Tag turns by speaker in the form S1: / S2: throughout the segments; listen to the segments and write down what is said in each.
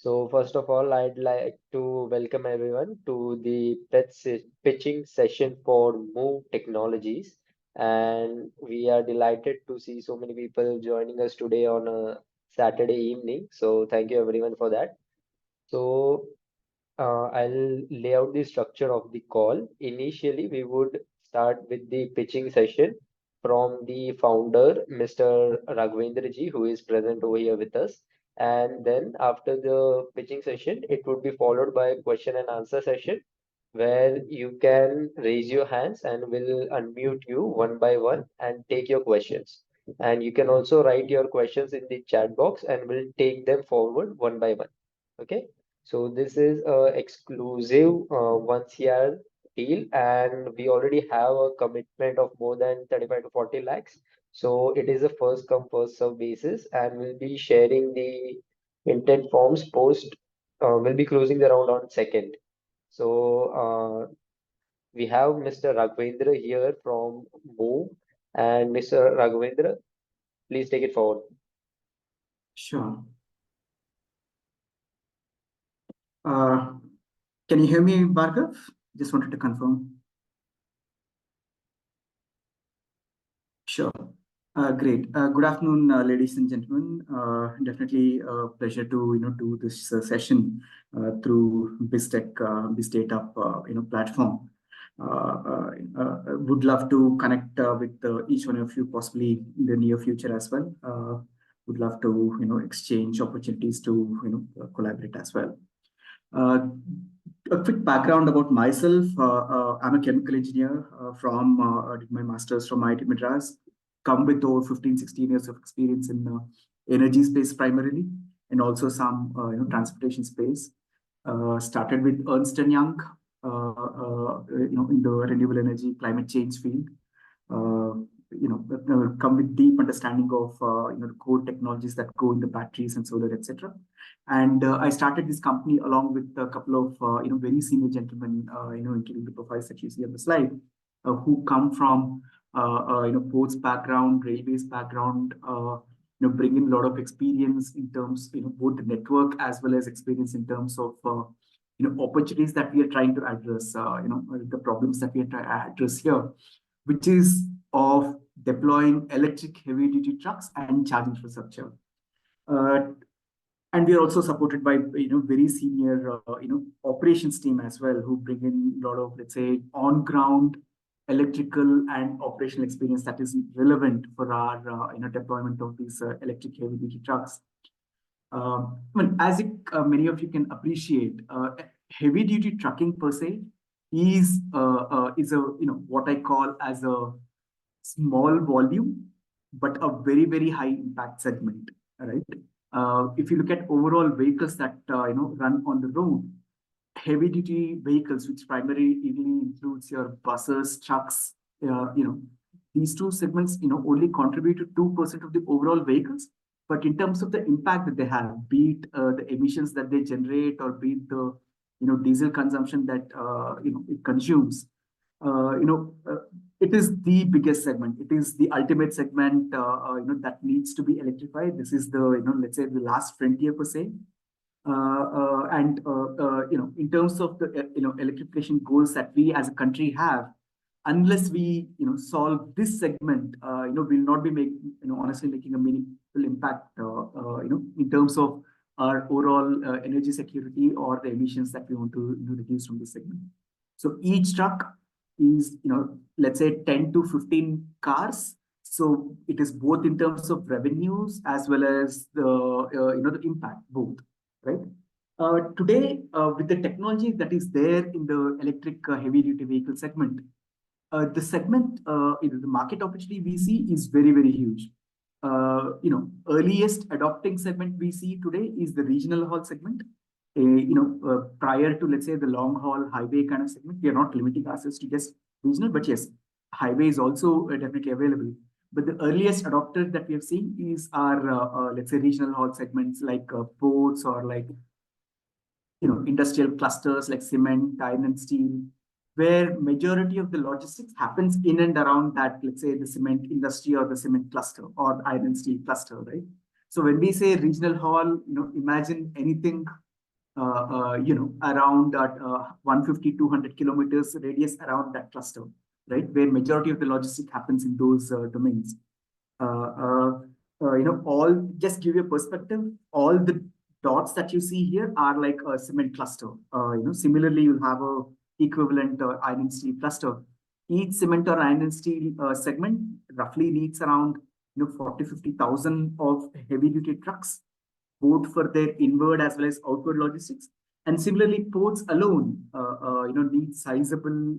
S1: So first of all, I'd like to welcome everyone to the pitching session for MOOEV Technologies. And we are delighted to see so many people joining us today on a Saturday evening. So thank you everyone for that. So I'll lay out the structure of the call. Initially, we would start with the pitching session from the founder, Mr. Raghavendra ji, who is present over here with us. And then after the pitching session, it would be followed by a question and answer session where you can raise your hands and we'll unmute you one by one and take your questions. And you can also write your questions in the chat box and we'll take them forward one by one. Okay, so this is a exclusive 1 CR deal, and we already have a commitment of more than 35 to 40 lakhs. So it is a first come first serve basis, and we'll be sharing the intent forms post. We'll be closing the round on second. So we have Mr. Raghavendra here from MOOEV, and Mr. Raghavendra, please take it forward.
S2: Sure. Can you hear me, Bhargav? Just wanted to confirm. Sure. Great. Good afternoon, ladies and gentlemen. Definitely a pleasure to do this session through BizData platform. Would love to connect with each one of you possibly in the near future as well. Would love to exchange opportunities to collaborate as well. A quick background about myself. I'm a chemical engineer did my master's from IIT Madras. Come with over 15, 16 years of experience in energy space primarily, and also some transportation space. Started with Ernst & Young, in the renewable energy climate change field. Come with deep understanding of the core technologies that go in the batteries and solar, etc. And I started this company along with a couple of very senior gentlemen, including the profiles that you see on the slide, who come from ports background, railways background, bring in a lot of experience in terms both the network as well as experience in terms of opportunities that we are trying to address, the problems that we are trying to address here, which is of deploying electric heavy-duty trucks and charging infrastructure. And we are also supported by very senior operations team as well, who bring in a lot of, let's say, on-ground electrical and operational experience that is relevant for our deployment of these electric heavy-duty trucks. As many of you can appreciate, heavy-duty trucking per se is what I call as a small volume, but a very, very high impact segment, right? If you look at overall vehicles that run on the road, heavy duty vehicles, which primarily includes your buses, trucks, these two segments only contribute to 2% of the overall vehicles. But in terms of the impact that they have, be it the emissions that they generate, or be it the diesel consumption that it consumes, it is the biggest segment. It is the ultimate segment that needs to be electrified. This is the let's say the last frontier per se. In terms of the electrification goals that we as a country have, unless we solve this segment, we'll not be honestly making a meaningful impact in terms of our overall energy security or the emissions that we want to reduce from this segment. So each truck is let's say 10 to 15 cars. So it is both in terms of revenues as well as the the impact, both, right? Today, with the technology that is there in the electric heavy duty vehicle segment, the segment, the market opportunity we see is very, very huge. Earliest adopting segment we see today is the regional haul segment. Prior to, let's say, the long haul highway kind of segment, we are not limiting ourselves to just regional, but yes, highway is also definitely available. But the earliest adopter that we have seen is our, let's say, regional haul segments like ports, or like industrial clusters like cement, iron and steel, where majority of the logistics happens in and around that, let's say, the cement industry or the cement cluster or the iron and steel cluster, right? So when we say regional haul, imagine anything around that 150, 200 kilometers radius around that cluster, right? Where majority of the logistic happens in those domains. All just give you a perspective. All the dots that you see here are like a cement cluster. Similarly, you'll have a equivalent iron and steel cluster. Each cement or iron and steel segment roughly needs around 40, 50,000 of heavy duty trucks, both for their inward as well as outward logistics. And similarly, ports alone, need sizable,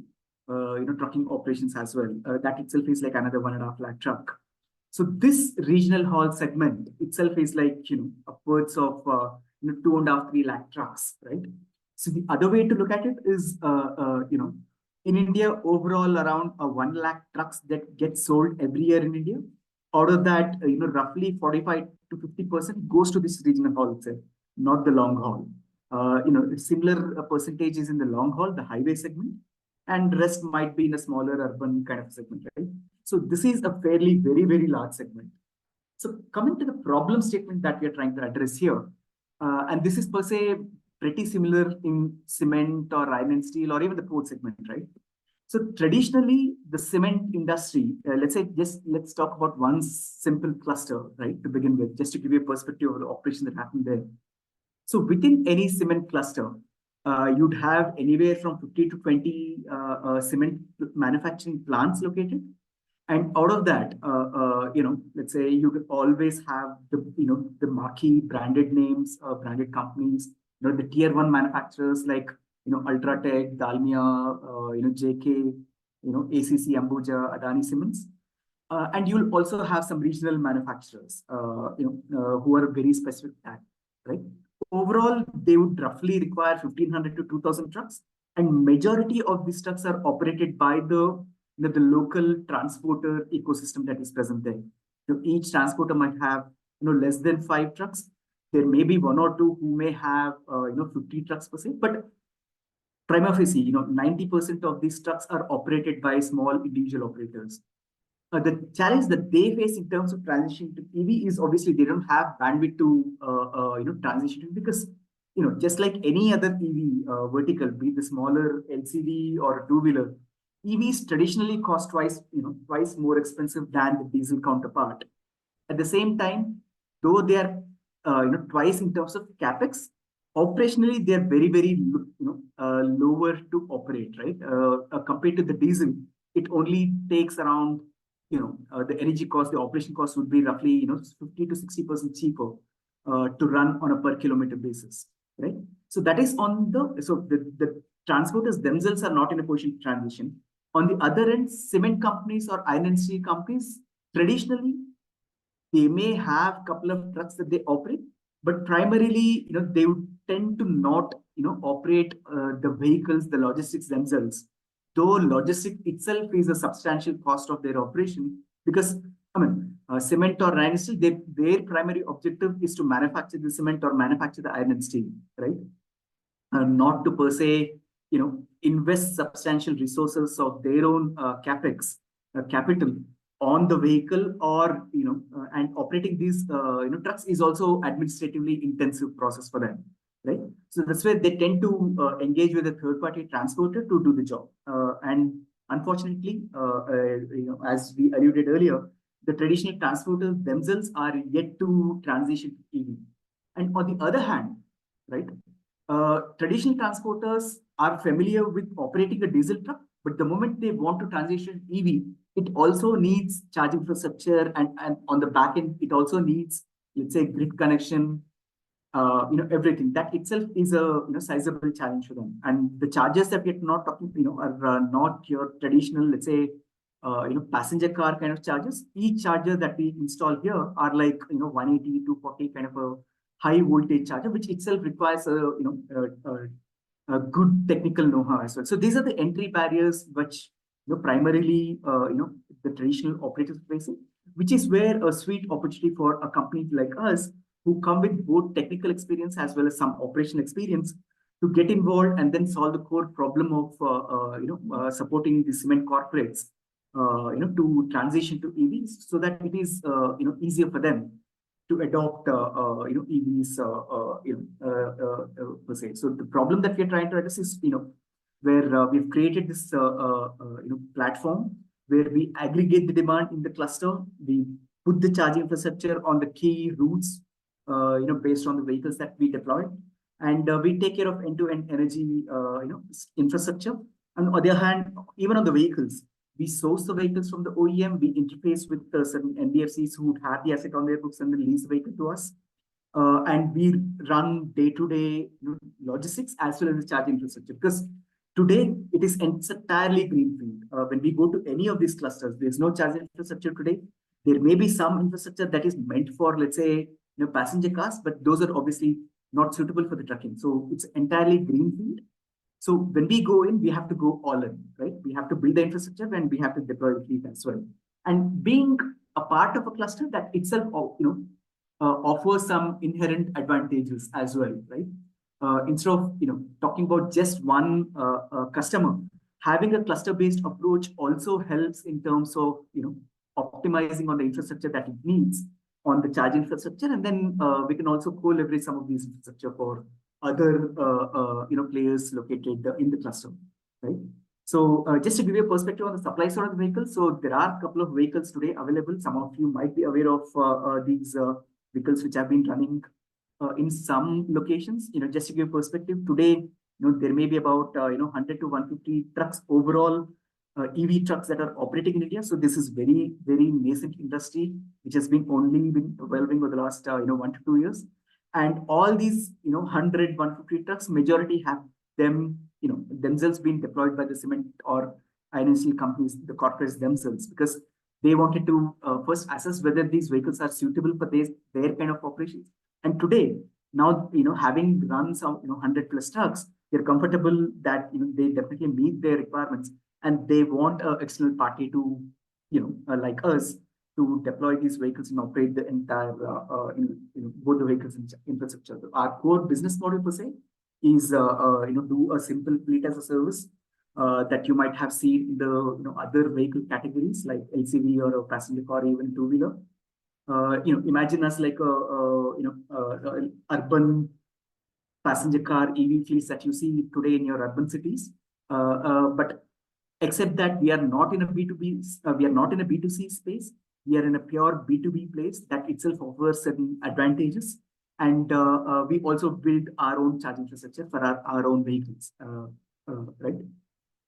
S2: trucking operations as well. That itself is like another 1.5 lakh truck. So this regional haul segment itself is like, upwards of, 2.5, 3 lakh trucks, right? So the other way to look at it is, in India, overall around 1 lakh trucks that get sold every year in India. Out of that, roughly 45 to 50% goes to this regional haul itself, not the long haul. Similar percentages in the long haul, the highway segment, and the rest might be in a smaller urban kind of segment, right? So this is a fairly very, very large segment. So coming to the problem statement that we are trying to address here, and this is per se pretty similar in cement or iron and steel or even the port segment, right? So traditionally, the cement industry, let's talk about one simple cluster, right, to begin with, just to give you a perspective of the operation that happened there. So within any cement cluster, you'd have anywhere from 50 to 20 cement manufacturing plants located. And out of that, let's say you could always have the marquee branded names, branded companies, the tier one manufacturers like, Ultratech, Dalmia, JK, ACC, Ambuja, Adani Siemens. And you'll also have some regional manufacturers, who are very specific at, right? Overall, they would roughly require 1,500 to 2,000 trucks, and majority of these trucks are operated by the local transporter ecosystem that is present there. So each transporter might have less than 5 trucks. There may be one or two who may have 50 trucks per se, but prima facie, 90% of these trucks are operated by small individual operators. The challenge that they face in terms of transition to EV is obviously they don't have bandwidth to transition to, because just like any other EV vertical, be it the smaller LCV or two-wheeler, EVs traditionally cost twice more expensive than the diesel counterpart. At the same time, though they are twice in terms of capex, operationally they are very, very lower to operate, right? Compared to the diesel, it only takes around the energy cost, the operation cost would be roughly 50 to 60% cheaper to run on a per kilometer basis, right? So that is on the transporters themselves are not in a position to transition. On the other end, cement companies or iron and steel companies, traditionally, they may have a couple of trucks that they operate, but primarily, they would tend to not, operate the vehicles, the logistics themselves. Though logistics itself is a substantial cost of their operation, because cement or iron and steel, their primary objective is to manufacture the cement or manufacture the iron and steel, right? Not to per se, invest substantial resources of their own capex, capital on the vehicle, or and operating these trucks is also administratively intensive process for them, right? So that's where they tend to engage with a third party transporter to do the job. And unfortunately, as we alluded earlier, the traditional transporters themselves are yet to transition to EV. And on the other hand, right, traditional transporters are familiar with operating a diesel truck, but the moment they want to transition EV, it also needs charging infrastructure, and on the back end, it also needs, let's say, grid connection, everything. That itself is a sizable challenge for them. And the chargers that we're not talking, are not your traditional, let's say, passenger car kind of chargers. Each charger that we install here are like 180, 240 kind of a high voltage charger, which itself requires a good technical know-how as well. So these are the entry barriers which primarily the traditional operators are facing, which is where a sweet opportunity for a company like us, who come with both technical experience as well as some operational experience, to get involved and then solve the core problem of supporting the cement corporates to transition to EVs, so that it is easier for them to adopt EVs per per se. So the problem that we are trying to address is, where we've created this platform where we aggregate the demand in the cluster, we put the charging infrastructure on the key routes, based on the vehicles that we deploy, and we take care of end-to-end energy, infrastructure. And on the other hand, even on the vehicles, we source the vehicles from the OEM, we interface with certain NBFCs who have the asset on their books and then lease the vehicle to us. And we run day-to-day logistics as well as the charging infrastructure. Because today it is entirely greenfield. When we go to any of these clusters, there's no charging infrastructure today. There may be some infrastructure that is meant for, let's say, passenger cars, but those are obviously not suitable for the trucking. So it's entirely greenfield. So when we go in, we have to go all in, right? We have to build the infrastructure and we have to deploy the fleet as well. And being a part of a cluster that itself, offers some inherent advantages as well, right? Instead of talking about just one customer, having a cluster-based approach also helps in terms of optimizing on the infrastructure that it needs on the charge infrastructure, and then we can also co-leverage some of these infrastructure for other players located in the cluster, right? So just to give you a perspective on the supply side of the vehicle, so there are a couple of vehicles today available. Some of you might be aware of these vehicles which have been running in some locations. Just to give perspective, today there may be about 100 to 150 trucks overall, EV trucks that are operating in India. So this is very, very nascent industry, which has been only been evolving over the last 1 to 2 years. And all these 100, 150 trucks, majority have them themselves been deployed by the cement or iron steel companies, the corporates themselves, because they wanted to first assess whether these vehicles are suitable for their kind of operations. And today, now having run some 100 plus trucks, they're comfortable that they definitely meet their requirements, and they want an external party to like us to deploy these vehicles and operate the entire both the vehicles and infrastructure. Our core business model per se is do a simple fleet as a service that you might have seen in the other vehicle categories like LCV or a passenger car or even two-wheeler. Imagine us like urban passenger car EV fleets that you see today in your urban cities. But except that we are not in a B2B, we are not in a B2C space. We are in a pure B2B place that itself offers certain advantages. And we also build our own charging infrastructure for our own vehicles, right?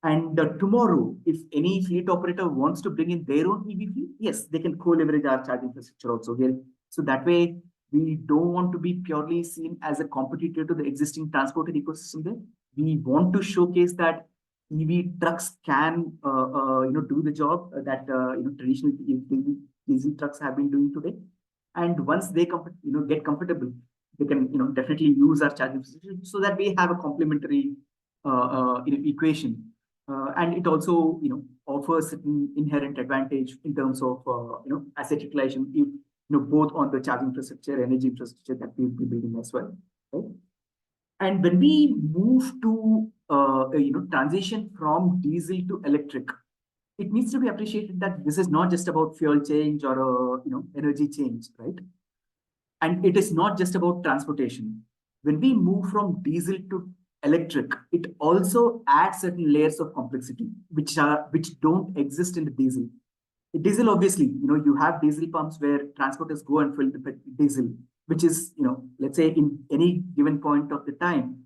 S2: And tomorrow, if any fleet operator wants to bring in their own EV fleet, yes, they can co-leverage our charging infrastructure also here. So that way, we don't want to be purely seen as a competitor to the existing transported ecosystem there. We want to showcase that EV trucks can, do the job that traditional diesel trucks have been doing today. And once they get comfortable, they can definitely use our charging infrastructure so that we have a complementary equation. And it also offers an inherent advantage in terms of asset utilization, both on the charging infrastructure, energy infrastructure that we'll be building as well, right? And when we move to transition from diesel to electric, it needs to be appreciated that this is not just about fuel change or energy change, right? And it is not just about transportation. When we move from diesel to electric, it also adds certain layers of complexity which don't exist in the diesel. The diesel, obviously, you have diesel pumps where transporters go and fill the diesel, which is, let's say in any given point of the time,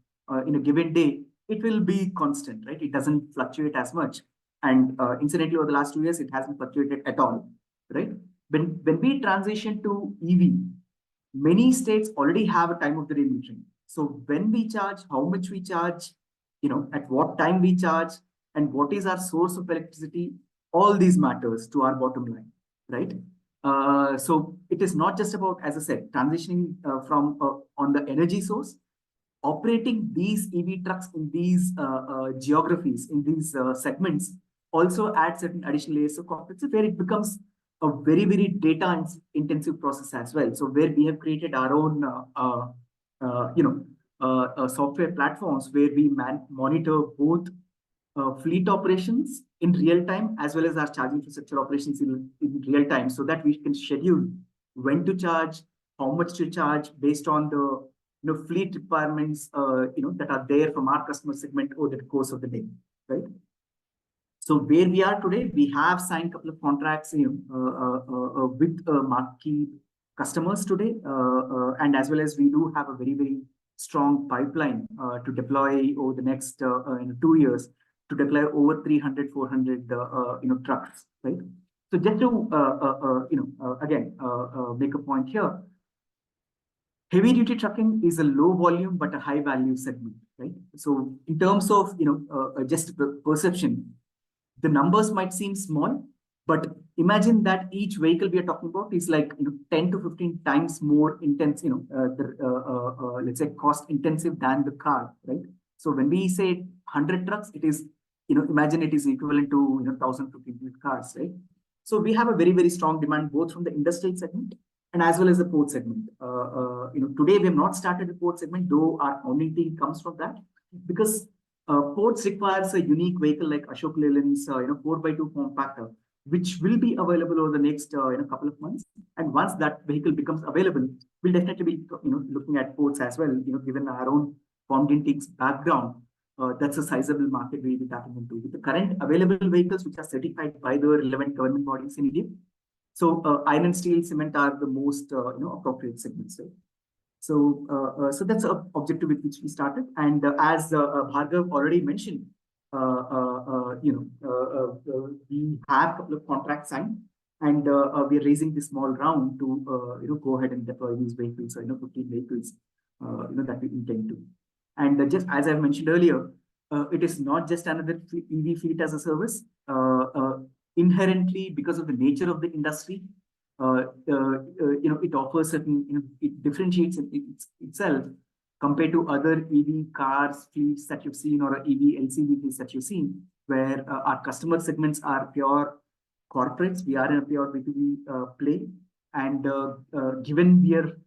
S2: in a given day, it will be constant, right? It doesn't fluctuate as much. And incidentally, over the last 2 years, it hasn't fluctuated at all, right? When we transition to EV, many states already have a time of the day metering. So when we charge, how much we charge, at what time we charge, and what is our source of electricity, all these matters to our bottom line, right? So it is not just about, as I said, transitioning from on the energy source, operating these EV trucks in these geographies, in these segments, also adds certain additional layers of complexity where it becomes a very, very data intensive process as well. So where we have created our own, software platforms where we monitor both fleet operations in real time as well as our charging infrastructure operations in real time, so that we can schedule when to charge, how much to charge based on the fleet requirements, that are there from our customer segment over the course of the day, right? So where we are today, we have signed a couple of contracts, with marquee customers today, and as well as we do have a very strong pipeline to deploy over the next 2 years, to deploy over 300, 400 trucks, right? So just to again make a point here, heavy duty trucking is a low volume but a high value segment, right? So in terms of just perception, the numbers might seem small, but imagine that each vehicle we are talking about is like 10 to 15 times more intense, let's say cost intensive than the car, right? So when we say 100 trucks, it is, imagine it is equivalent to 1,000 to 1,500 cars, right? So we have a very strong demand both from the industrial segment and as well as the port segment. Today we have not started the port segment, though our founding team comes from that, because ports requires a unique vehicle like Ashok Leyland's 4x2 form factor, which will be available over the next couple of months. And once that vehicle becomes available, we'll definitely be looking at ports as well. Given our own founding team's background, that's a sizable market we'll be tapping into with the current available vehicles which are certified by the relevant government bodies in India. So iron, steel, cement are the most appropriate segments, right? So that's an objective with which we started. And as Bhargav already mentioned, we have a couple of contracts signed, and we are raising this small round to go ahead and deploy these vehicles, 15 vehicles, that we intend to. And just as I mentioned earlier, it is not just another EV fleet as a service. Inherently, because of the nature of the industry, it offers certain, it differentiates itself compared to other EV cars fleets that you've seen, or EV LCV fleets that you've seen, where our customer segments are pure corporates. We are in a pure B2B play, and given we are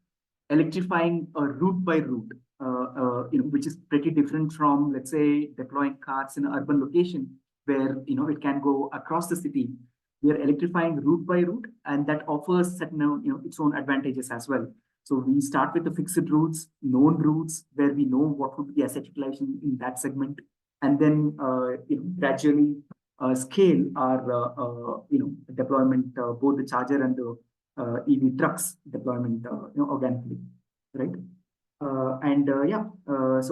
S2: electrifying route by route, which is pretty different from, let's say, deploying cars in an urban location where it can go across the city. We are electrifying route by route, and that offers certain its own advantages as well. So we start with the fixed routes, known routes, where we know what would be the asset utilization in that segment, and then gradually scale our deployment, both the charger and the EV trucks deployment organically, right? So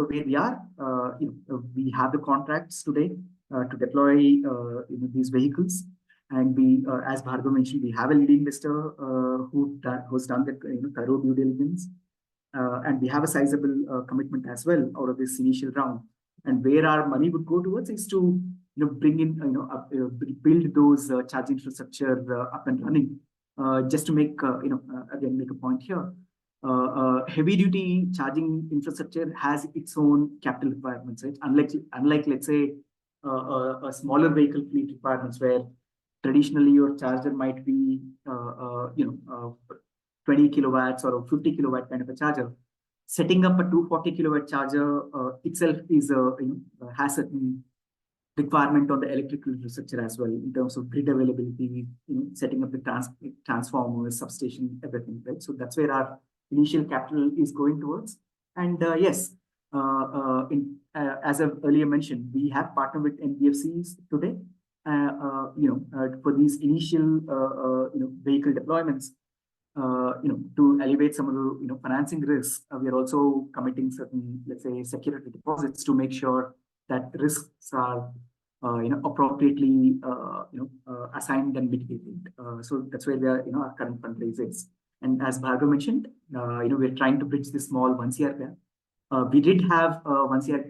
S2: where we are, we have the contracts today to deploy these vehicles. And we, as Bhargav mentioned, we have a lead investor who's done the thorough due diligence, and we have a sizable commitment as well out of this initial round. And where our money would go towards is to bring in build those charging infrastructure up and running. Just to make again make a point here, heavy duty charging infrastructure has its own capital requirements, right? Unlike let's say a smaller vehicle fleet requirements, where traditionally your charger might be 20 kilowatts or a 50 kilowatt kind of a charger. Setting up a 240 kilowatt charger itself is has certain requirement on the electrical infrastructure as well, in terms of grid availability, setting up the transformers, substation, everything, right? So that's where our initial capital is going towards. And yes, as I've earlier mentioned, we have partnered with NBFCs today, for these initial, vehicle deployments, to alleviate some of the, financing risks. We are also committing certain, let's say, security deposits to make sure that risks are, appropriately, assigned and mitigated. So that's where we are, our current fundraise is. And as Bhargav mentioned, we're trying to bridge this small 1 CR gap. We did have 1 CR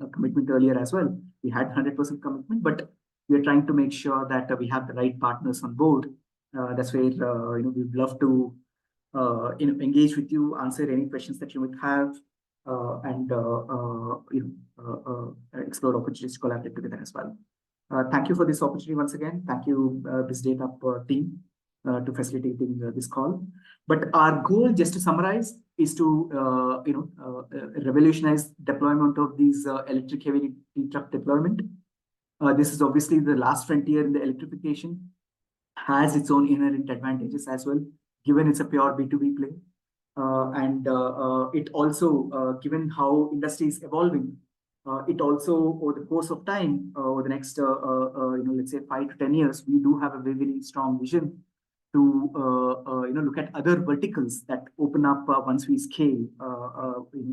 S2: a commitment earlier as well. We had 100% commitment, but we are trying to make sure that we have the right partners on board. That's where we'd love to engage with you, answer any questions that you might have, and explore opportunities to collaborate together as well. Thank you for this opportunity once again. Thank you, this data team, to facilitating this call. But our goal, just to summarize, is to revolutionize deployment of these electric heavy truck deployment. This is obviously the last frontier in the electrification, has its own inherent advantages as well, given it's a pure B2B play. and it also, given how industry is evolving, it also over the course of time, over the next let's say 5 to 10 years, we do have a very very strong vision to look at other verticals that open up once we scale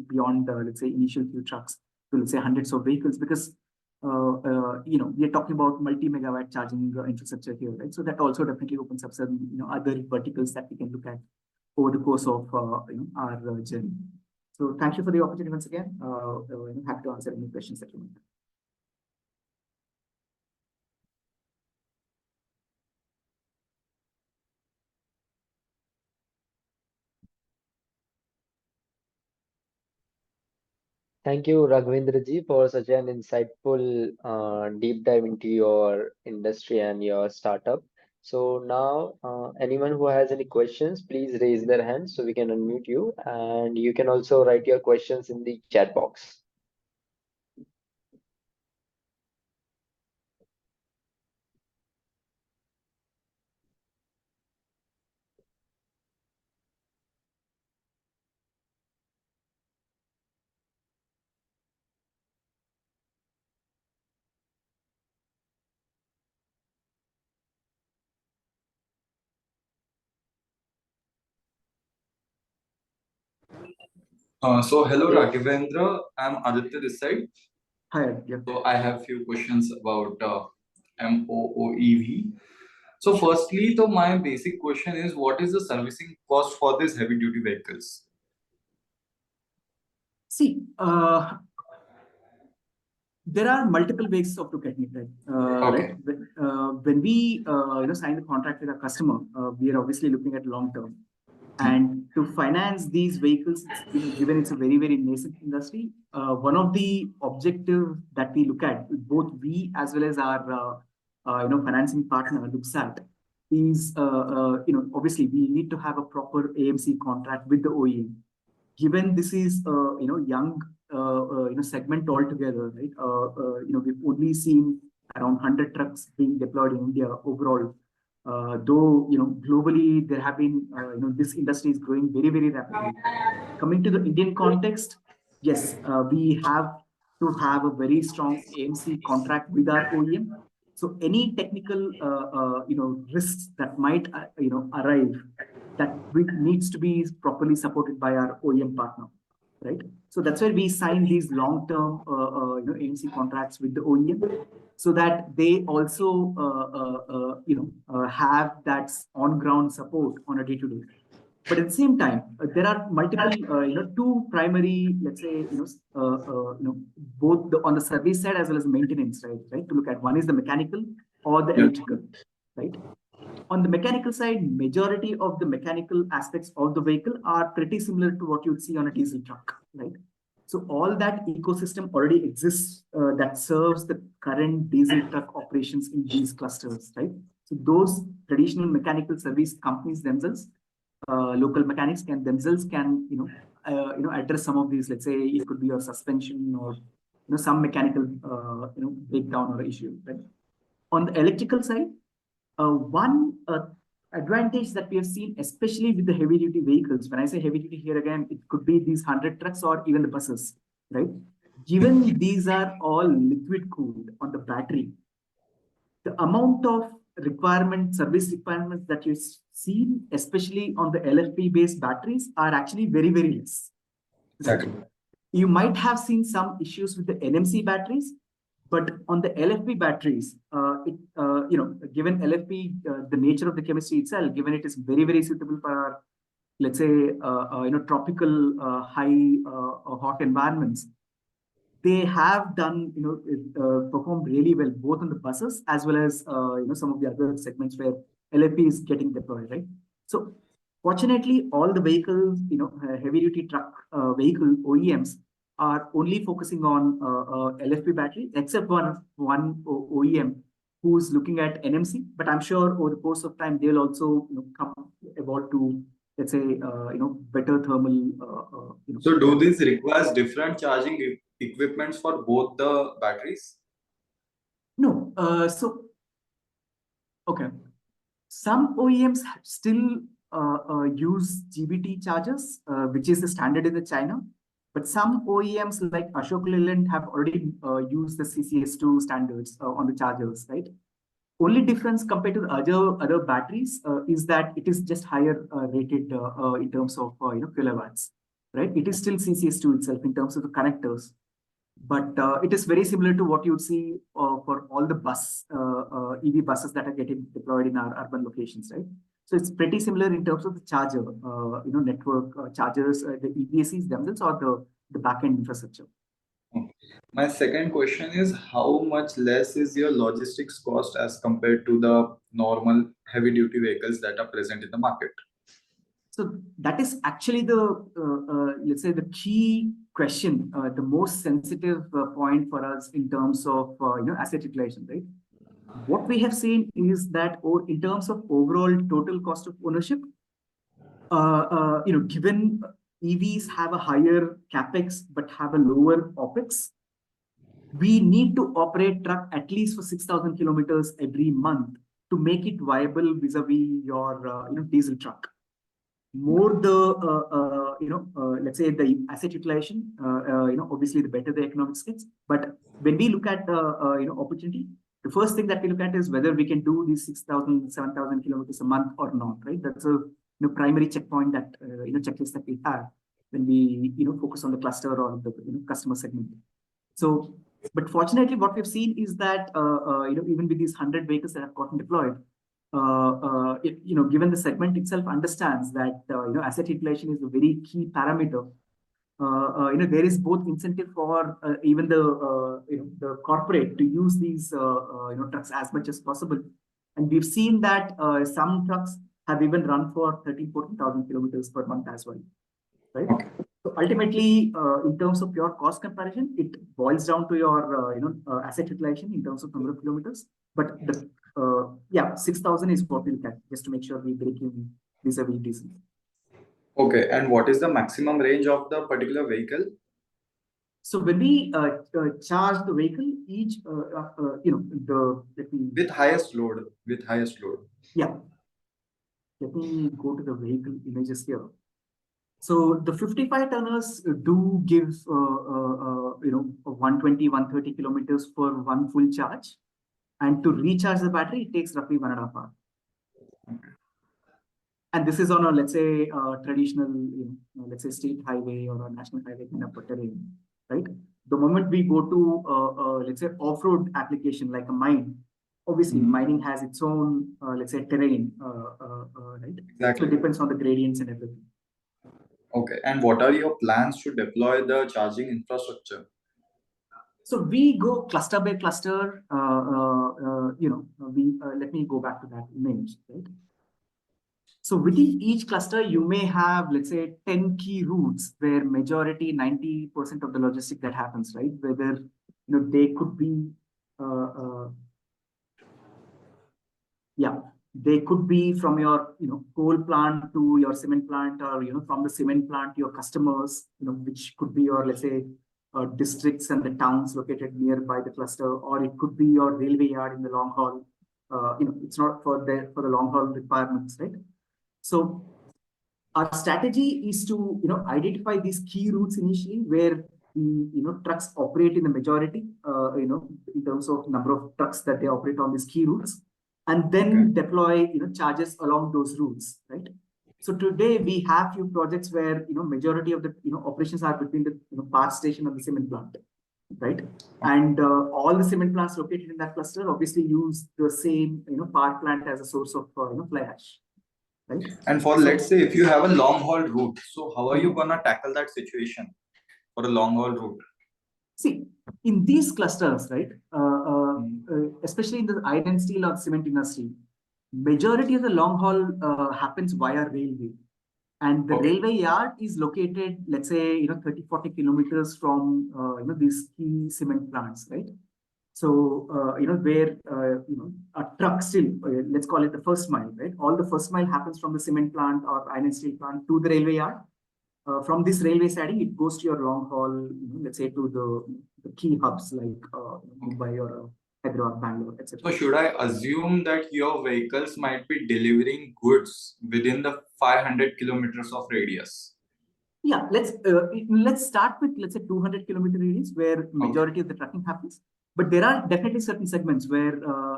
S2: beyond let's say initial few trucks to let's say hundreds of vehicles, because we are talking about multi-megawatt charging infrastructure here, right? So that also definitely opens up some other verticals that we can look at over the course of our journey. So thank you for the opportunity once again. Happy to answer any questions that you might have.
S1: Thank you, Raghvendra ji, for such an insightful deep dive into your industry and your startup. So now, anyone who has any questions, please raise their hand so we can unmute you, and you can also write your questions in the chat box.
S3: So hello
S1: Okay.
S3: Raghavendra, I'm Aditya this side.
S2: Hi, yeah.
S3: So I have few questions about MOOEV. So firstly, so my basic question is, what is the servicing cost for these heavy duty vehicles?
S2: See, there are multiple ways of looking at it, right?
S3: Okay.
S2: Right? When we sign the contract with a customer, we are obviously looking at long term. And to finance these vehicles, given it's a very, very nascent industry, one of the objectives that we look at, both we as well as our financing partner looks at, is obviously we need to have a proper AMC contract with the OEM. Given this is young segment altogether, right? We've only seen around 100 trucks being deployed in India overall. Though globally there have been this industry is growing very very rapidly. Coming to the Indian context, yes, we have to have a very strong AMC contract with our OEM. So any technical risks that might arrive, that needs to be properly supported by our OEM partner, right? So that's why we sign these long-term AMC contracts with the OEM, so that they also have that on-ground support on a day-to-day. But at the same time, there are multiple, two primary, let's say, both on the service side as well as the maintenance side, right? To look at, one is the mechanical or the electrical, right? On the mechanical side, majority of the mechanical aspects of the vehicle are pretty similar to what you'd see on a diesel truck, right? So all that ecosystem already exists that serves the current diesel truck operations in these clusters, right? So those traditional mechanical service companies themselves, local mechanics can address some of these. Let's say it could be your suspension or some mechanical breakdown or issue, right? On the electrical side, one advantage that we have seen, especially with the heavy duty vehicles, when I say heavy duty here again, it could be these 100 trucks or even the buses, right? Given these are all liquid cooled on the battery, the amount of service requirements that you see, especially on the LFP based batteries, are actually very, very less.
S3: Exactly.
S2: You might have seen some issues with the NMC batteries, but on the LFP batteries, given LFP, the nature of the chemistry itself, given it is very, very suitable for, let's say, tropical, high, hot environments, they have done, performed really well, both on the buses as well as, some of the other segments where LFP is getting deployed, right? So fortunately, all the vehicles, heavy duty truck vehicle OEMs are only focusing on LFP battery, except one OEM who's looking at NMC. But I'm sure over the course of time, they'll also evolve to, let's say, better thermal.
S3: So do these requires different charging equipments for both the batteries?
S2: No. Okay. Some OEMs still use GBT chargers, which is the standard in the China. But some OEMs like Ashok Leyland have already used the CCS2 standards on the chargers, right? Only difference compared to the other batteries is that it is just higher rated in terms of kilowatts, right? It is still CCS2 itself in terms of the connectors, but it is very similar to what you would see for all the EV buses that are getting deployed in our urban locations, right? So it's pretty similar in terms of the charger, network chargers, the EVSEs themselves, or the backend infrastructure.
S3: My second question is, how much less is your logistics cost as compared to the normal heavy duty vehicles that are present in the market?
S2: So that is actually the, let's say, the key question, the most sensitive point for us in terms of, asset utilization, right? What we have seen is that in terms of overall total cost of ownership, given EVs have a higher capex but have a lower opex, we need to operate truck at least for 6,000 kilometers every month to make it viable vis-a-vis your diesel truck. More let's say the asset utilization, obviously the better the economics gets. But when we look at opportunity, the first thing that we look at is whether we can do these 6,000, 7,000 kilometers a month or not, right? That's a primary checkpoint that checklist that we have when we focus on the cluster or the customer segment. So, but fortunately, what we've seen is that even with these 100 vehicles that have gotten deployed, given the segment itself understands that asset utilization is a very key parameter. There is both incentive for even the corporate to use these trucks as much as possible, and we've seen that some trucks have even run for 13,000-14,000 kilometers per month as well, right? Okay. So ultimately, in terms of pure cost comparison, it boils down to your asset utilization in terms of number of kilometers. But the 6,000 is what we look at just to make sure we break in vis-a-vis diesel. Okay, and what is the maximum range of the particular vehicle? So when we charge the vehicle, each
S3: with highest load.
S2: Yeah. Let me go to the vehicle images here. So the 55 tonners do give 120, 130 kilometers for one full charge. And to recharge the battery, it takes roughly 1.5 hours. Okay. And this is on a, let's say, traditional, let's say, state highway or a national highway kind of terrain, right? The moment we go to, let's say, off-road application like a mine, obviously mining has its own, let's say, terrain, right? Exactly. So it depends on the gradients and everything.
S3: Okay. And what are your plans to deploy the charging infrastructure?
S2: So we go cluster by cluster. Let me go back to that image, right? So within each cluster, you may have, let's say, 10 key routes where majority, 90% of the logistic that happens, right? Whether they could be, they could be from your coal plant to your cement plant, or from the cement plant to your customers, which could be your, let's say, districts and the towns located nearby the cluster, or it could be your railway yard in the long haul. It's not for the long haul requirements, right? So our strategy is to identify these key routes initially where the trucks operate in the majority, in terms of number of trucks that they operate on these key routes, and then deploy charges along those routes, right? So today we have few projects where majority of the operations are between the power station and the cement plant, right? And all the cement plants located in that cluster obviously use the same power plant as a source of fly ash, right?
S3: And for let's say if you have a long haul route, so how are you gonna tackle that situation for a long haul route?
S2: See, in these clusters, right, especially in the iron and steel or cement industry, majority of the long haul happens via railway. And the railway yard is located, let's say, 30-40 kilometers from, these key cement plants, right? So, where, a truck still, let's call it the first mile, right? All the first mile happens from the cement plant or iron and steel plant to the railway yard. From this railway siding, it goes to your long haul, let's say to the key hubs like Mumbai or Hyderabad, Bangalore,
S3: So
S2: etc.
S3: should I assume that your vehicles might be delivering goods within the 500 kilometers of radius?
S2: Yeah, let's start with, let's say, 200-kilometer radius where majority of the trucking happens. But there are definitely certain segments where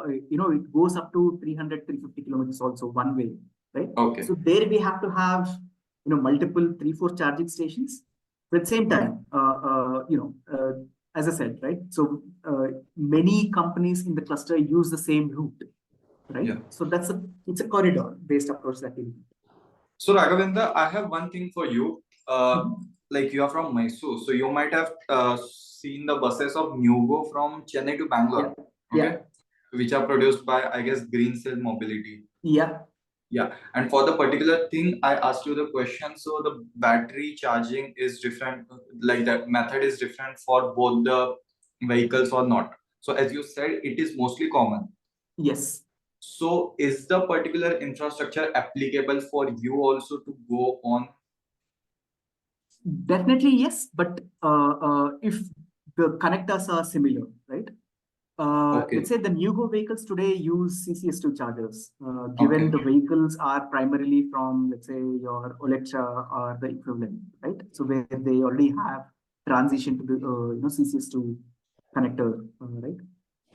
S2: it goes up to 300, 350 kilometers also one way, right?
S3: Okay.
S2: So there we have to have multiple 3-4 charging stations. But at the same time, as I said, right? So many companies in the cluster use the same route, right?
S3: Yeah.
S2: So it's a corridor-based approach that we do.
S3: So Raghavendra, I have one thing for you.
S2: Mhm.
S3: Like you are from Mysore, so you might have seen the buses of MOOEV from Chennai to Bangalore,
S2: Yeah.
S3: which are produced by, I guess, Green Cell Mobility.
S2: Yeah.
S3: Yeah, and for the particular thing, I asked you the question. So the battery charging is different, like that method is different for both the vehicles or not. So as you said, it is mostly common.
S2: Yes.
S3: So is the particular infrastructure applicable for you also to go on?
S2: Definitely yes, but if the connectors are similar, right?
S3: Okay.
S2: Let's say the NewGo vehicles today use CCS2 chargers, given
S3: Okay.
S2: the vehicles are primarily from, let's say, your Olectra or the equivalent, right? So where they already have transition to the CCS2 connector, right?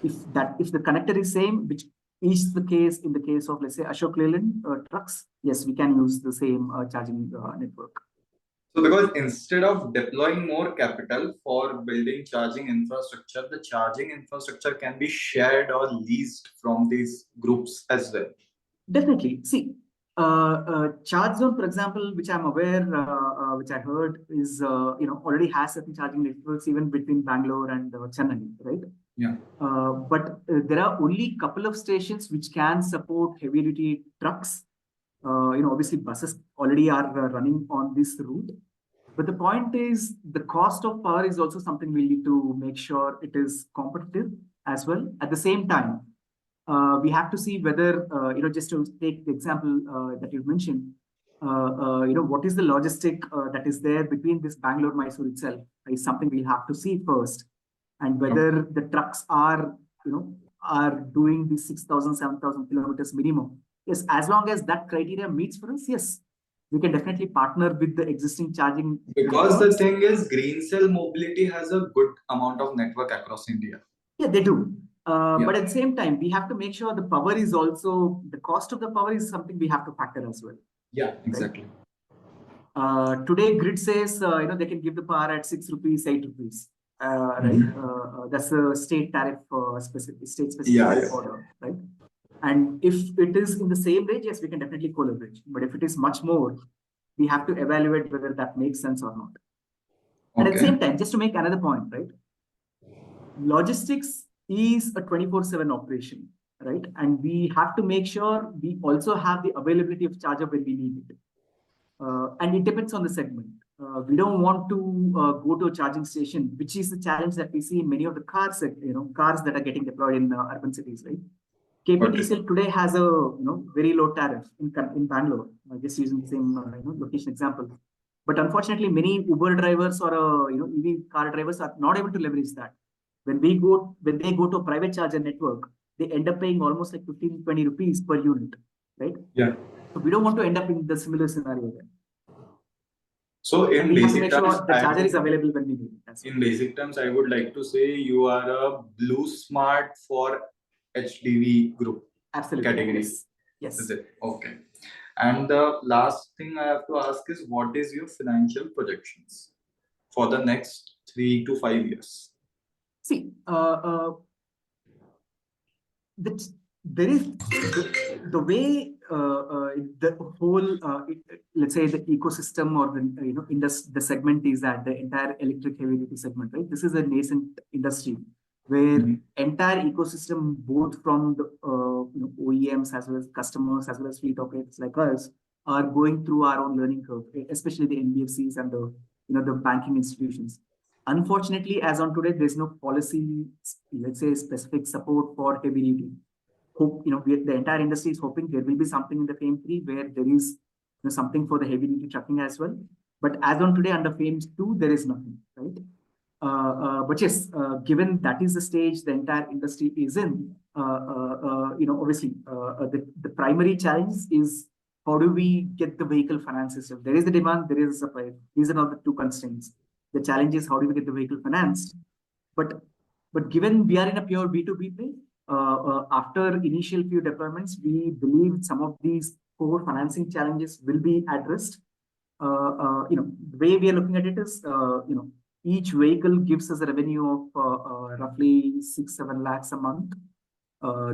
S2: If the connector is same, which is the case in the case of, let's say, Ashok Leyland trucks, yes, we can use the same charging network.
S3: So because instead of deploying more capital for building charging infrastructure, the charging infrastructure can be shared or leased from these groups as well.
S2: Definitely. See, Charge Zone, for example, which I'm aware, which I heard is, already has certain charging networks even between Bangalore and Chennai, right?
S3: Yeah.
S2: But there are only a couple of stations which can support heavy duty trucks. Obviously buses already are running on this route. But the point is the cost of power is also something we need to make sure it is competitive as well. At the same time, we have to see whether, just to take the example that you mentioned, what is the logistic that is there between this Bangalore, Mysore itself is something we'll have to see first. And whether the trucks are doing the 6,000, 7,000 kilometers minimum. Yes, as long as that criteria meets for us, yes, we can definitely partner with the existing charging
S3: Because the
S2: networks.
S3: thing is, Green Cell Mobility has a good amount of network across India.
S2: Yeah, they do. But at the same time, we have to make sure the power is also, the cost of the power is something we have to factor as well.
S3: Yeah, exactly.
S2: Right? Today, grid says, they can give the power at 6 rupees, 8 rupees. Right? That's a state tariff state-specific order, right? And if it is in the same range, yes, we can definitely co-leverage. But if it is much more, we have to evaluate whether that makes sense or not. And at the same time, just to make another point, right? Logistics is a 24/7 operation, right? And we have to make sure we also have the availability of charger when we need it. And it depends on the segment. We don't want to go to a charging station, which is the challenge that we see in many of the cars, cars that are getting deployed in urban cities, right? KP Diesel today has a very low tariff in Bangalore, just using the same location example. But unfortunately, many Uber drivers or EV car drivers are not able to leverage that. When they go to a private charger network, they end up paying almost like 15, 20 rupees per unit, right?
S3: Yeah.
S2: So we don't want to end up in the similar scenario then.
S3: So in
S2: we have to
S3: basic
S2: make
S3: terms,
S2: sure the charger is available when we need it.
S3: In basic terms, I would like to say you are a blue smart for HDV group.
S2: Absolutely.
S3: Category.
S2: Yes.
S3: Is it? Okay. And the last thing I have to ask is, what is your financial projections for the next 3 to 5 years?
S2: See, there is the way the whole let's say the ecosystem or the segment is that the entire electric heavy duty segment, right? This is a nascent industry where entire ecosystem, both from the OEMs as well as customers as well as fleet operators like us, are going through our own learning curve, especially the NBFCs and the banking institutions. Unfortunately, as on today, there's no policy, let's say, specific support for heavy duty. Hope the entire industry is hoping there will be something in the FAME 3 where there is something for the heavy duty trucking as well. But as on today, under FAME 2, there is nothing, right? But yes, given that is the stage the entire industry is in, obviously the primary challenge is how do we get the vehicle finance system? There is the demand, there is the supply. These are not the two constraints. The challenge is how do we get the vehicle financed? But given we are in a pure B2B play, after initial few deployments, we believe some of these core financing challenges will be addressed. The way we are looking at it is, each vehicle gives us a revenue of roughly 6-7 lakhs a month.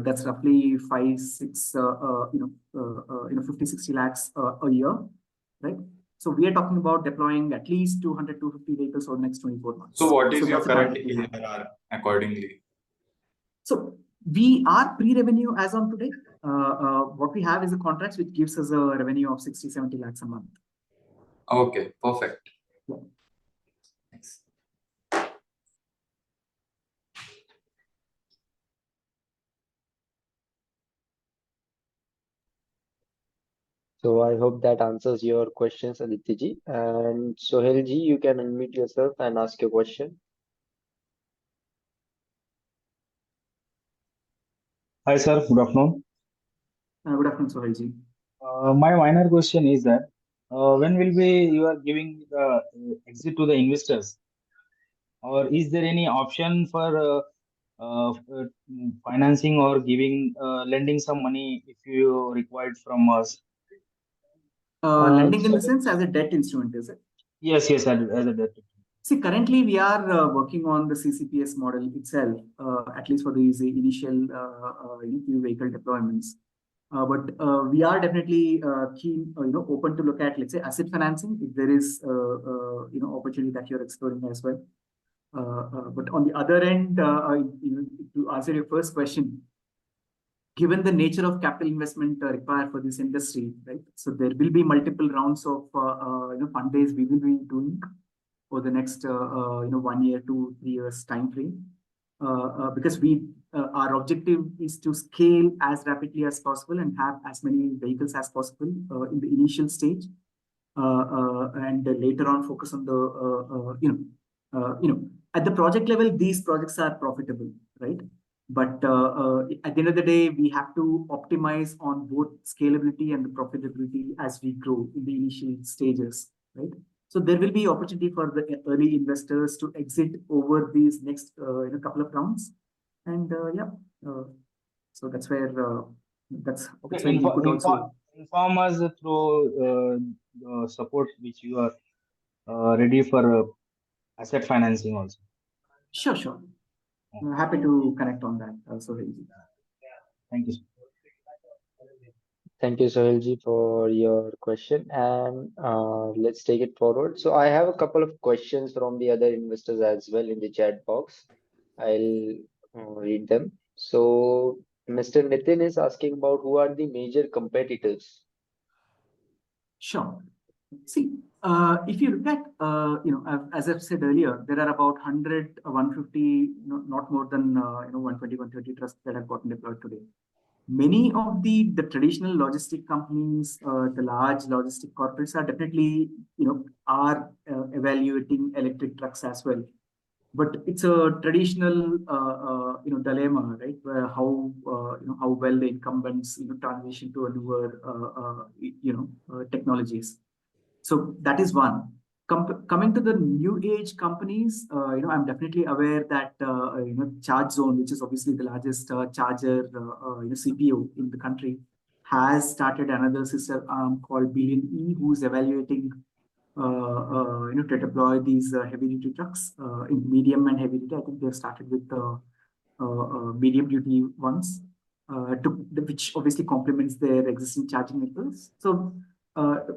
S2: That's roughly 50-60 lakhs a year, right? So we are talking about deploying at least 200-250 vehicles over the next 24 months.
S3: So what is your
S2: that's the
S3: current
S2: target we have.
S3: ARR accordingly?
S2: So we are pre-revenue as on today. What we have is a contract which gives us a revenue of 60-70 lakhs a month.
S3: Okay, perfect.
S2: Yeah.
S3: Thanks.
S1: So I hope that answers your questions, Aditya ji. And Sohel ji, you can unmute yourself and ask your question.
S4: Hi, sir. Good afternoon.
S2: Good afternoon, Sohel ji.
S4: My minor question is that when will be you are giving the exit to the investors, or is there any option for financing or giving lending some money if you required from us?
S2: Lending in
S4: So-
S2: the sense as a debt instrument, is it?
S4: Yes, as a debt.
S2: See, currently we are working on the CCPS model itself, at least for these initial few vehicle deployments. But we are definitely keen, open to look at, let's say, asset financing if there is, opportunity that you're exploring as well. But on the other end, to answer your first question, given the nature of capital investment required for this industry, right? So there will be multiple rounds of fundraise we will be doing for the next 1 year to 3 years time frame, because our objective is to scale as rapidly as possible and have as many vehicles as possible in the initial stage, and later on focus on the at the project level these projects are profitable, right? But at the end of the day, we have to optimize on both scalability and the profitability as we grow in the initial stages, right? So there will be opportunity for the early investors to exit over these next couple of rounds, and so that's where you could also
S4: Inform us through the support which you are ready for asset financing also.
S2: Sure. I'm happy to connect on that also.
S4: Thank you, sir.
S1: Thank you, Sohel ji, for your question. And let's take it forward. So I have a couple of questions from the other investors as well in the chat box. I'll read them. So Mr. Nitin is asking about who are the major competitors.
S2: Sure. See, if you look at, as I've said earlier, there are about 100, 150, not more than 120, 130 trusts that have gotten deployed today. Many of the traditional logistic companies, the large logistic corporates are definitely, are evaluating electric trucks as well. But it's a traditional, dilemma, right? Where how well the incumbents, transition to a newer, technologies. So that is one. Coming to the new age companies, I'm definitely aware that ChargeZone, which is obviously the largest charger CPO in the country, has started another sister arm called Billion E, who's evaluating to deploy these heavy duty trucks in medium and heavy duty. I think they've started with medium duty ones, which obviously complements their existing charging networks. So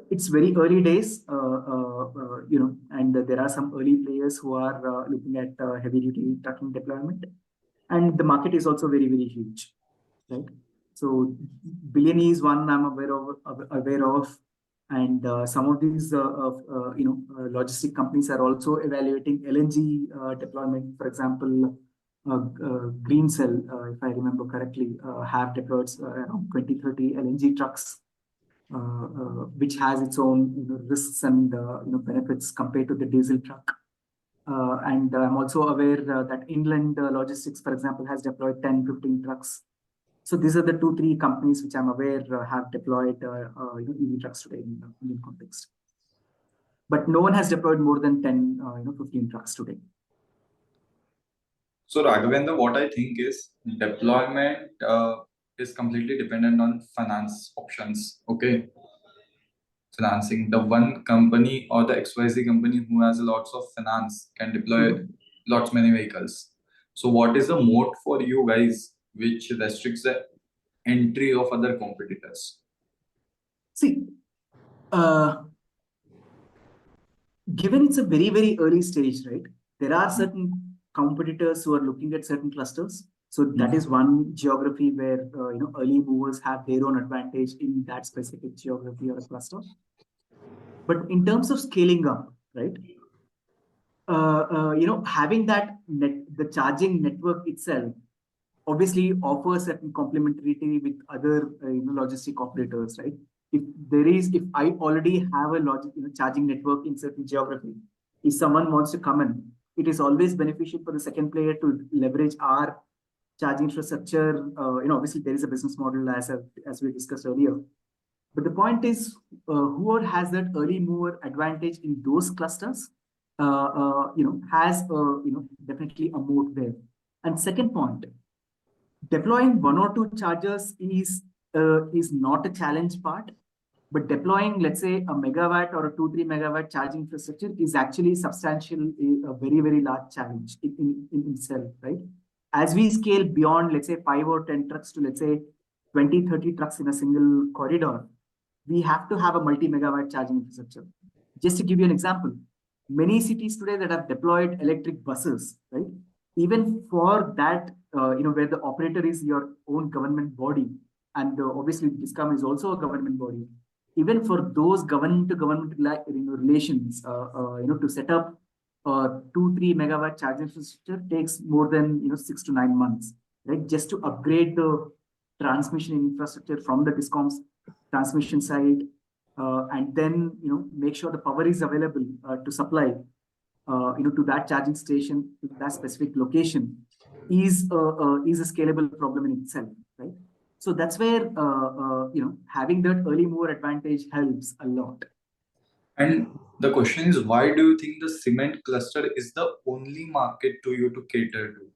S2: it's very early days, and there are some early players who are looking at heavy duty trucking deployment, and the market is also very, very huge, right? So Billion is one I'm aware of, and some of these logistic companies are also evaluating LNG deployment. For example, Green Cell, if I remember correctly, have deployed around 20-30 LNG trucks, which has its own risks and benefits compared to the diesel truck. And I'm also aware that Inland Logistics, for example, has deployed 10, 15 trucks. So these are the 2, 3 companies which I'm aware have deployed EV trucks today in the Indian context. But no one has deployed more than 10, 15 trucks today.
S3: So Raghavendra, what I think is deployment is completely dependent on finance options. Okay, financing. The one company or the XYZ company who has lots of finance can deploy lots many vehicles. So what is the moat for you guys which restricts the entry of other competitors?
S2: See, given it's a very, very early stage, right? There are certain competitors who are looking at certain clusters. So that is one geography where early movers have their own advantage in that specific geography or a cluster. But in terms of scaling up, right? Having that the charging network itself obviously offers certain complementarity with other logistic operators, right? If I already have a charging network in certain geography, if someone wants to come in, it is always beneficial for the second player to leverage our charging infrastructure. Obviously there is a business model as we discussed earlier. But the point is, whoever has that early mover advantage in those clusters, has definitely a moat there. And second point, deploying 1 or 2 chargers is not a challenge part, but deploying, let's say, a megawatt or a 2, 3 megawatt charging infrastructure is actually substantial, a very, very large challenge in itself, right? As we scale beyond, let's say, 5 or 10 trucks to, let's say, 20, 30 trucks in a single corridor, we have to have a multi-megawatt charging infrastructure. Just to give you an example, many cities today that have deployed electric buses, right? Even for that, where the operator is your own government body, and obviously DISCOM is also a government body. Even for those government to government relations, to set up a 2, 3 megawatt charging infrastructure takes more than 6 to 9 months, right? Just to upgrade the transmission infrastructure from the DISCOM's transmission side, and then make sure the power is available to supply to that charging station, to that specific location, is a scalable problem in itself, right? So that's where having that early mover advantage helps a lot.
S3: And the question is, why do you think the cement cluster is the only market to you to cater to?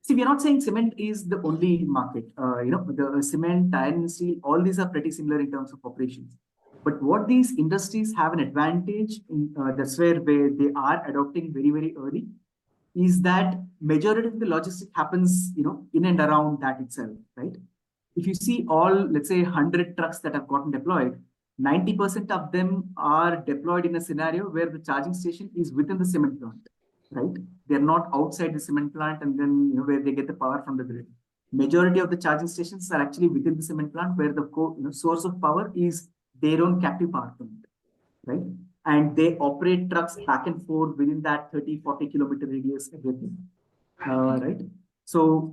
S2: See, we are not saying cement is the only market. The cement, iron, and steel, all these are pretty similar in terms of operations. But what these industries have an advantage in, that's where they are adopting very, very early, is that majority of the logistics happens, in and around that itself, right? If you see all, let's say, 100 trucks that have gotten deployed, 90% of them are deployed in a scenario where the charging station is within the cement plant, right? They're not outside the cement plant and then where they get the power from the grid. Majority of the charging stations are actually within the cement plant where the source of power is their own captive power plant, right? And they operate trucks back and forth within that 30, 40 kilometer radius, everything, right? So,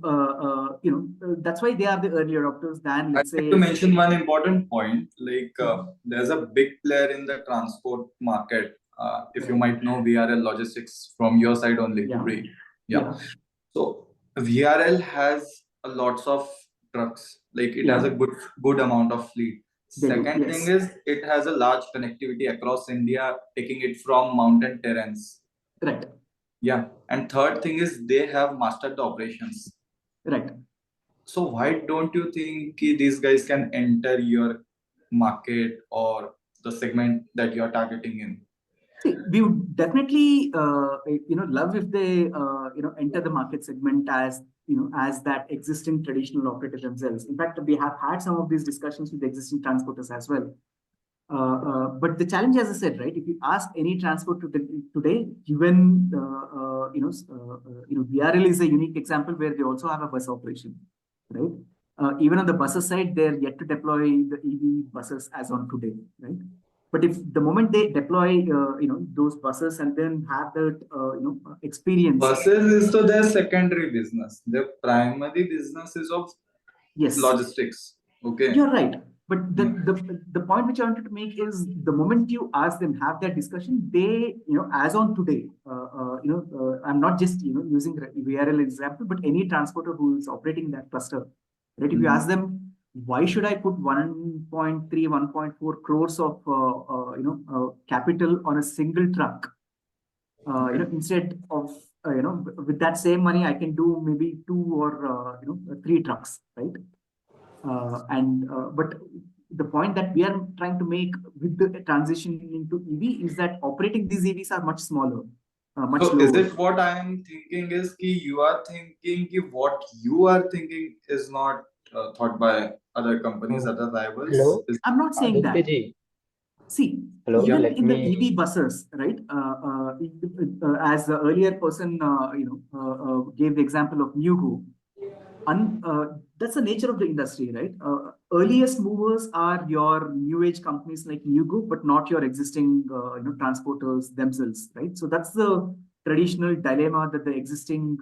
S2: that's why they are the early adopters than, let's
S3: I'd like
S2: say.
S3: to mention one important point, like there's a big player in the transport market. If you might know, VRL Logistics from your side only.
S2: Yeah.
S3: Yeah. So VRL has a lots of trucks, like it has a good amount of fleet. Second thing is it has a large connectivity across India, taking it from mountain terrains.
S2: Right.
S3: Yeah. And third thing is they have mastered the operations.
S2: Right.
S3: So why don't you think these guys can enter your market or the segment that you're targeting in?
S2: See, we would definitely, love if they, enter the market segment as that existing traditional operator themselves. In fact, we have had some of these discussions with the existing transporters as well. But the challenge, as I said, right, if you ask any transporter today, given VRL is a unique example where they also have a bus operation, right? Even on the buses side, they're yet to deploy the EV buses as on today, right? But if the moment they deploy, those buses and then have that, experience.
S3: Buses is to their secondary business. Their primary business is of logistics. Okay.
S2: You're right. But the point which I wanted to make is the moment you ask them, have that discussion, they, as on today, I'm not just, using VRL example, but any transporter who is operating that cluster, right? If you ask them, why should I put 1.3, 1.4 crores of, capital on a single truck? Instead of, with that same money, I can do maybe 2 or, 3 trucks, right? But the point that we are trying to make with the transition into EV is that operating these EVs are much smaller, much
S3: So
S2: lower.
S3: is it what I am thinking is ki you are thinking ki what you are thinking is not thought by other companies, other rivals?
S1: Hello,
S2: I'm not saying that.
S1: Aditya ji.
S2: See,
S1: Hello,
S2: even
S1: let
S2: in the
S1: me.
S2: EV buses, right? As the earlier person, gave the example of MOOEV. That's the nature of the industry, right? Earliest movers are your new age companies like MOOEV, but not your existing, transporters themselves, right? So that's the traditional dilemma that the existing,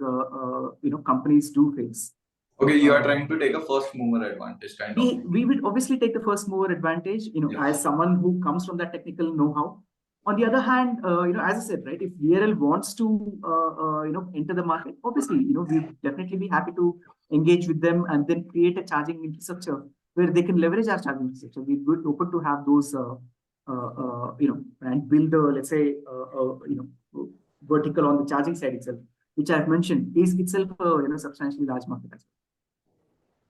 S2: companies do face.
S3: Okay, you are trying to take a first mover advantage, kind of.
S2: We would obviously take the first mover advantage, as someone who comes from that technical know-how. On the other hand, as I said, right, if VRL wants to, enter the market, obviously, we'd definitely be happy to engage with them and then create a charging infrastructure where they can leverage our charging infrastructure. We're good, open to have those, and build, let's say, vertical on the charging side itself, which I've mentioned is itself a, substantially large market as well.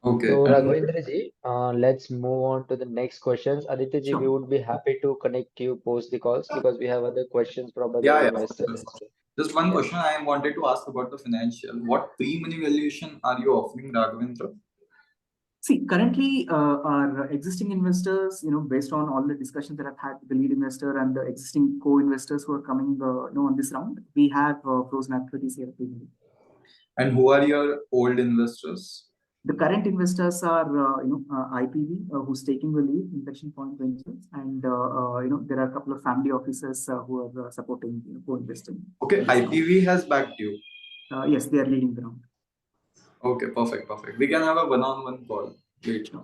S3: Okay.
S1: So Raghavendra ji, let's move on to the next questions. Aditya ji, we
S2: Sure.
S1: would be happy to connect you post the calls because we have other questions from other
S3: Yeah.
S1: investors as well.
S3: Just one
S1: Yeah.
S3: question I wanted to ask about the financial. What pre-money valuation are you offering, Raghavendra?
S2: See, currently, our existing investors, based on all the discussions that I've had with the lead investor and the existing co-investors who are coming, on this round, we have frozen at 30 CR pre-money.
S3: And who are your old investors?
S2: The current investors are, IPV, who's taking the lead, Inflection Point Ventures, and there are a couple of family offices who are supporting, co-investing.
S3: Okay, IPV has backed you.
S2: Yes, they are leading the round.
S3: Okay, perfect. We can have a one-on-one call later.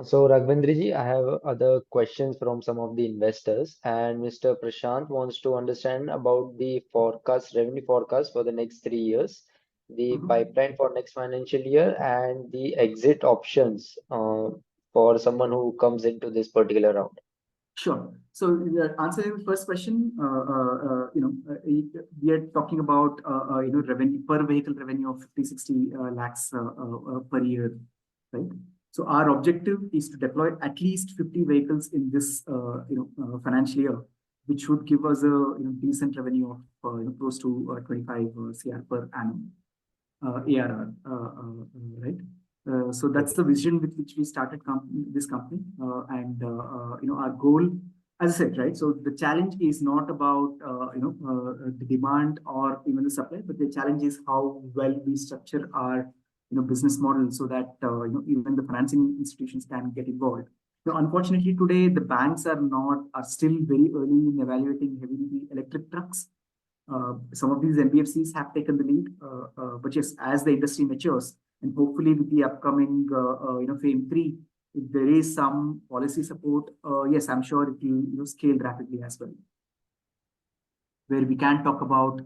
S1: So Raghavendra ji, I have other questions from some of the investors, and Mr. Prashant wants to understand about the forecast, revenue forecast for the next 3 years, the pipeline for next financial year, and the exit options for someone who comes into this particular round.
S2: Sure. So answering the first question, we are talking about revenue per vehicle revenue of 50-60 lakhs per year, right? So our objective is to deploy at least 50 vehicles in this financial year, which would give us a decent revenue of close to 25 CR per annum ARR, right? So that's the vision with which we started this company, and our goal, as I said, right? So the challenge is not about the demand or even the supply, but the challenge is how well we structure our business model so that even the financing institutions can get involved. Now, unfortunately, today the banks are still very early in evaluating heavy-duty electric trucks. Some of these NBFCs have taken the lead, but yes, as the industry matures, and hopefully with the upcoming FAME 3, if there is some policy support, yes, I'm sure it will scale rapidly as well. Where we can talk about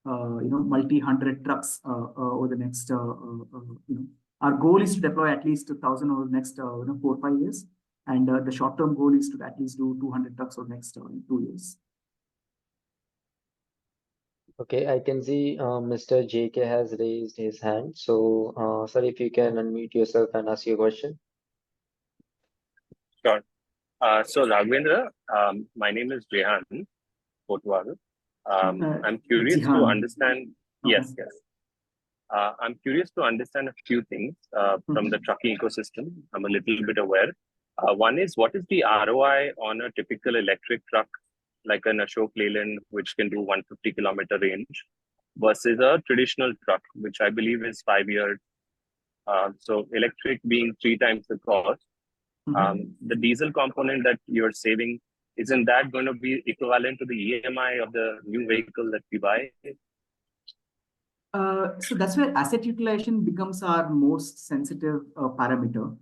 S2: multi-hundred trucks over the next our goal is to deploy at least 1,000 over the next 4 or 5 years, and the short-term goal is to at least do 200 trucks over the next 2 years.
S1: Okay, I can see Mr. JK has raised his hand. So, sir, if you can unmute yourself and ask your question.
S5: Sure. So, Raghavendra, my name is Rehan Kotwal. I'm curious to
S2: Jihan.
S5: understand.
S2: Okay.
S5: Yes. I'm curious to understand a few things from the trucking ecosystem. I'm a little bit aware. One is, what is the ROI on a typical electric truck, like an Ashok Leyland, which can do 150-kilometer range, versus a traditional truck, which I believe is 5 years. So electric being 3 times the cost. The diesel component that you're saving, isn't that going to be equivalent to the EMI of the new vehicle that we buy?
S2: So that's where asset utilization becomes our most sensitive parameter.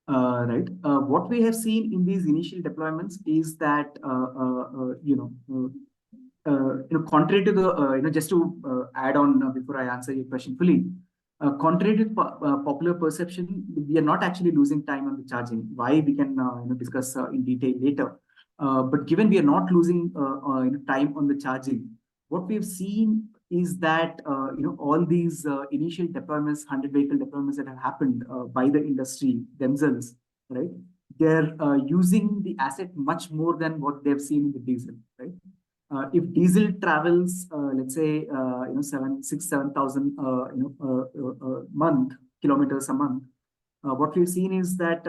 S2: Right. What we have seen in these initial deployments is that contrary to the just to add on before I answer your question fully, contrary to popular perception, we are not actually losing time on the charging. Why we can discuss in detail later. But given we are not losing time on the charging, what we have seen is that all these initial deployments, 100 vehicle deployments that have happened by the industry themselves, right? They're using the asset much more than what they've seen in the diesel, right? If diesel travels, let's say, 7,000 month kilometers a month, what we've seen is that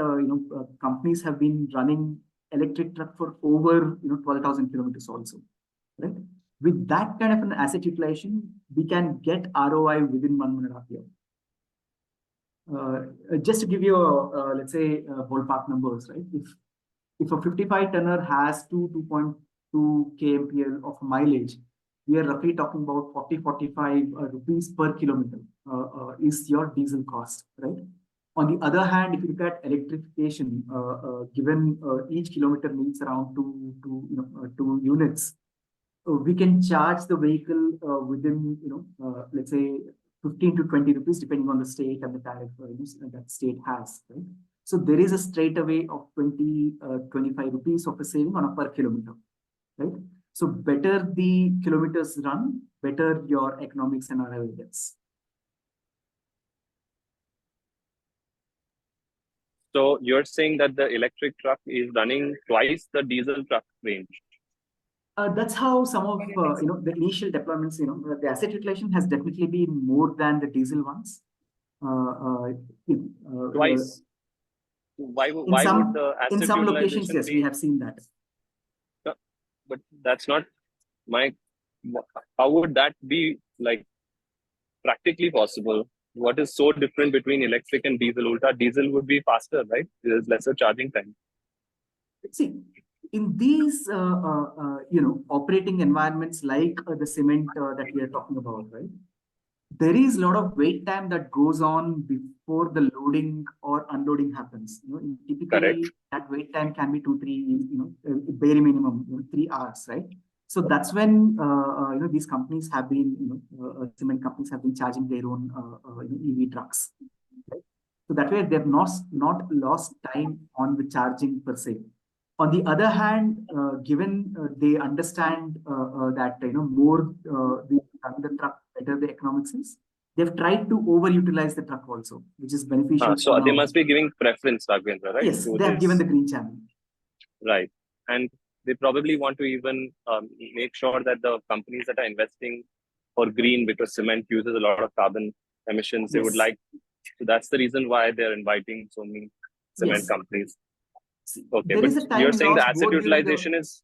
S2: companies have been running electric truck for over 12,000 kilometers also, right? With that kind of an asset utilization, we can get ROI within 1.5 years. Just to give you let's say ballpark numbers, right? If a 55 tonner has 2.2 kmpl of mileage, we are roughly talking about 45 rupees per kilometer is your diesel cost, right? On the other hand, if you look at electrification, given each kilometer needs around two units, we can charge the vehicle within let's say 15 to 20 rupees depending on the state and the tariff that state has, right? So there is a straight away of 25 rupees of a saving on a per kilometer, right? So better the kilometers run, better your economics and arrival gets.
S5: So you're saying that the electric truck is running twice the diesel truck range?
S2: That's how some of the initial deployments, the asset utilization has definitely been more than the diesel ones.
S5: Twice. Why would the asset
S2: in some locations, yes,
S5: be...
S2: we have seen that.
S5: But that's not my. How would that be like practically possible? What is so different between electric and diesel? Ulta, diesel would be faster, right? There's lesser charging time.
S2: See, in these operating environments like the cement that we are talking about, right? There is a lot of wait time that goes on before the loading or unloading happens. Typically, correct, that wait time can be 2-3, bare minimum 3 hours, right? So that's when these companies have been, cement companies have been charging their own EV trucks. Right? So that way they've not lost time on the charging per se. On the other hand, given they understand that more we run the truck, better the economics is, they've tried to overutilize the truck also, which is beneficial.
S5: So they must be giving preference, Raghavendra, right?
S2: Yes, they have given the green channel.
S5: Right, and they probably want to even make sure that the companies that are investing for green, because cement uses a lot of carbon emissions, they would like. So that's the reason why they're inviting so many cement companies. Okay, but you're saying the asset utilization is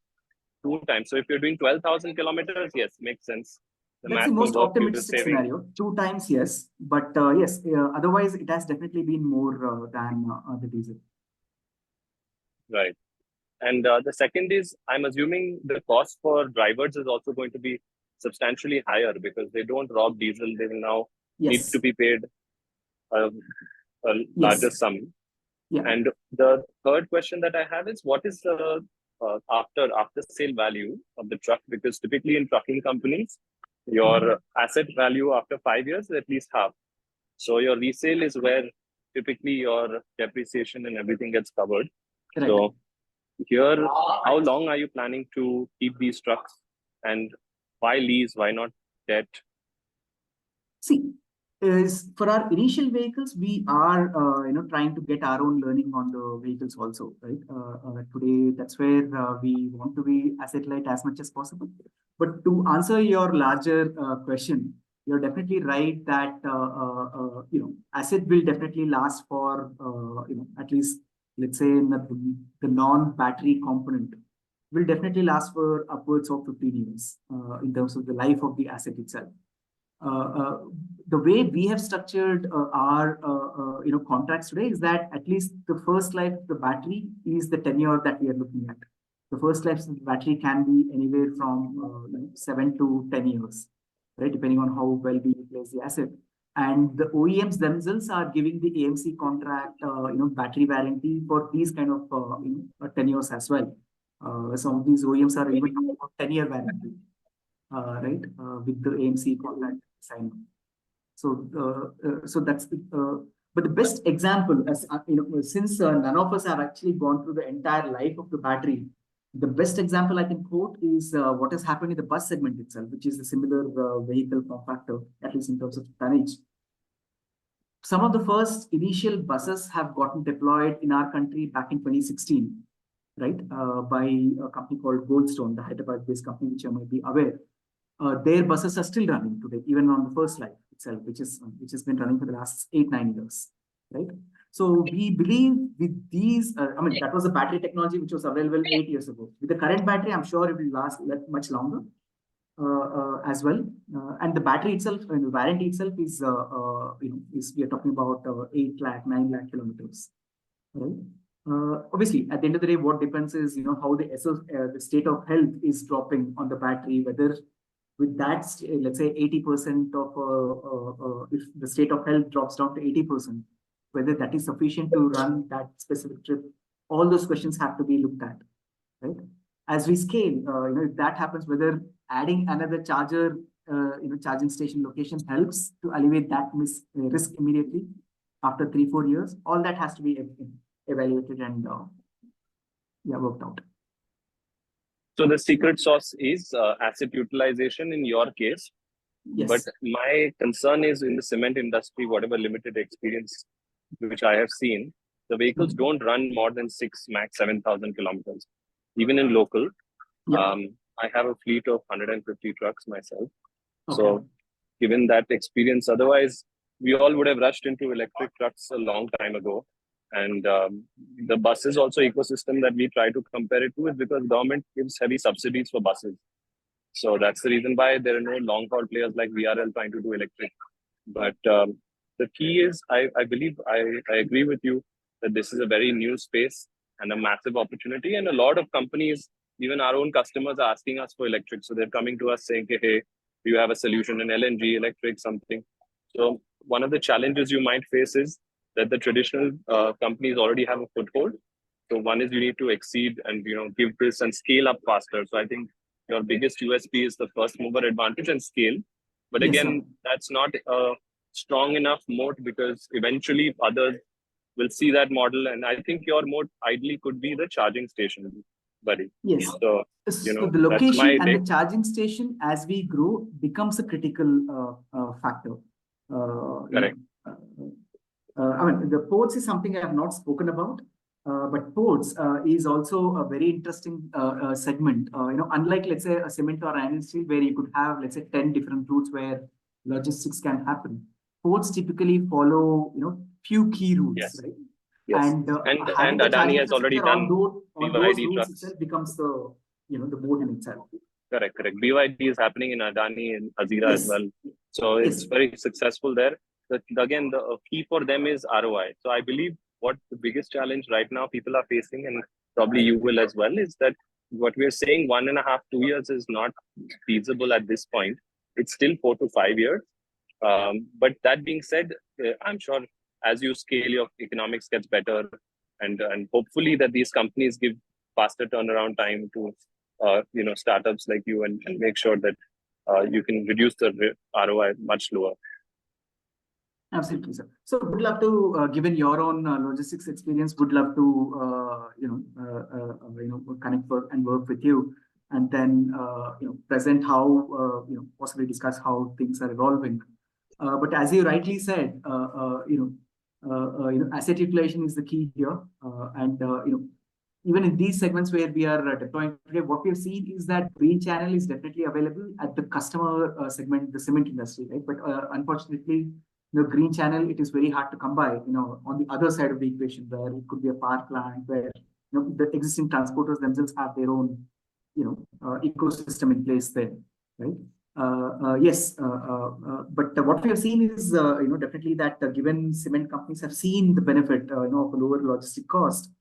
S5: 2 times. So if you're doing 12,000 kilometers, yes, makes sense.
S2: That's the most optimistic scenario. 2 times, yes. But yes, otherwise it has definitely been more than the diesel.
S5: Right. And the second is, I'm assuming the cost for drivers is also going to be substantially higher because they don't rob diesel. They will now need to be paid a larger sum. Yeah. And the third question that I have is, what is the after sale value of the truck? Because typically in trucking companies, your asset value after 5 years is at least half. So your resale is where typically your depreciation and everything gets covered. Correct. So here, how long are you planning to keep these trucks, and why lease? Why not debt?
S2: See, is for our initial vehicles, we are trying to get our own learning on the vehicles also, right? Today, that's where we want to be asset light as much as possible. But to answer your larger question, you're definitely right that asset will definitely last for at least, let's say, the non-battery component will definitely last for upwards of 15 years in terms of the life of the asset itself. The way we have structured our contracts today is that at least the first life of the battery is the tenure that we are looking at. The first life of the battery can be anywhere from 7 to 10 years, right? Depending on how well we utilize the asset. And the OEMs themselves are giving the AMC contract, battery warranty for these kind of tenures as well. Some of these OEMs are even talking about 10-year warranty, right, with the AMC contract signed. So that's but the best example, as since none of us have actually gone through the entire life of the battery, the best example I can quote is what has happened in the bus segment itself, which is a similar vehicle form factor, at least in terms of tonnage. Some of the first initial buses have gotten deployed in our country back in 2016, right, by a company called Goldstone, the Hyderabad-based company, which you might be aware. Their buses are still running today, even on the first life itself, which has been running for the last 8-9 years, right? So we believe with these, that was a battery technology which was available 8 years ago. With the current battery, I'm sure it will last much longer as well. And the battery itself, the warranty itself is, we are talking about 8 lakh, 9 lakh kilometers, right? Obviously, at the end of the day, what depends is, how the state of health is dropping on the battery, whether with that, let's say 80% of, if the state of health drops down to 80%, whether that is sufficient to run that specific trip, all those questions have to be looked at, right? As we scale, if that happens, whether adding another charger, charging station location helps to alleviate that risk immediately after 3-4 years, all that has to be evaluated and worked out.
S5: So the secret sauce is asset utilization in your case.
S2: Yes.
S5: But my concern is in the cement industry, whatever limited experience which I have seen, the vehicles don't run more than 6, max 7,000 kilometers, even in local.
S2: Yeah.
S5: I have a fleet of 150 trucks myself.
S2: Okay.
S5: So given that experience, otherwise we all would have rushed into electric trucks a long time ago. And the buses also ecosystem that we try to compare it to is because government gives heavy subsidies for buses. So that's the reason why there are no long haul players like VRL trying to do electric. But the key is, I believe, I agree with you that this is a very new space and a massive opportunity. And a lot of companies, even our own customers, are asking us for electric. So they're coming to us saying, hey, do you have a solution in LNG, electric, something? So one of the challenges you might face is that the traditional companies already have a foothold. So one is you need to exceed and give this and scale up faster. So I think your biggest USP is the first mover advantage and scale. But
S2: Yes,
S5: again,
S2: sir.
S5: that's not a strong enough moat because eventually others will see that model. And I think your moat ideally could be the charging station, buddy.
S2: Yes.
S5: So,
S2: So the location and the charging station, as we grow, becomes a critical factor.
S5: Correct.
S2: The ports is something I have not spoken about, but ports is also a very interesting segment. Unlike, let's say, a cement or iron and steel, where you could have, let's say, 10 different routes where logistics can happen. Ports typically follow, few key routes,
S5: yes.
S2: right?
S5: Yes.
S2: And
S5: and Adani has already done
S2: on those routes
S5: trucks.
S2: itself becomes the the moat in itself.
S5: Correct. BYD is happening in Adani and Hazira as well. So it's very successful there. Again, the key for them is ROI. So I believe what the biggest challenge right now people are facing, and probably you will as well, is that what we're saying 1.5, 2 years is not feasible at this point. It's still 4 to 5 years. But that being said, I'm sure as you scale, your economics gets better, and hopefully that these companies give faster turnaround time to startups like you and make sure that you can reduce the ROI much lower.
S2: Absolutely, sir. So would love to, given your own logistics experience, would love to connect and work with you, and then present how possibly discuss how things are evolving. But as you rightly said, asset utilization is the key here, and even in these segments where we are deploying today, what we have seen is that green channel is definitely available at the customer segment, the cement industry, right? But unfortunately, green channel, it is very hard to come by, on the other side of the equation, where it could be a power plant, where the existing transporters themselves have their own, ecosystem in place there, right? Yes, but what we have seen is, definitely that given cement companies have seen the benefit, of a lower logistic cost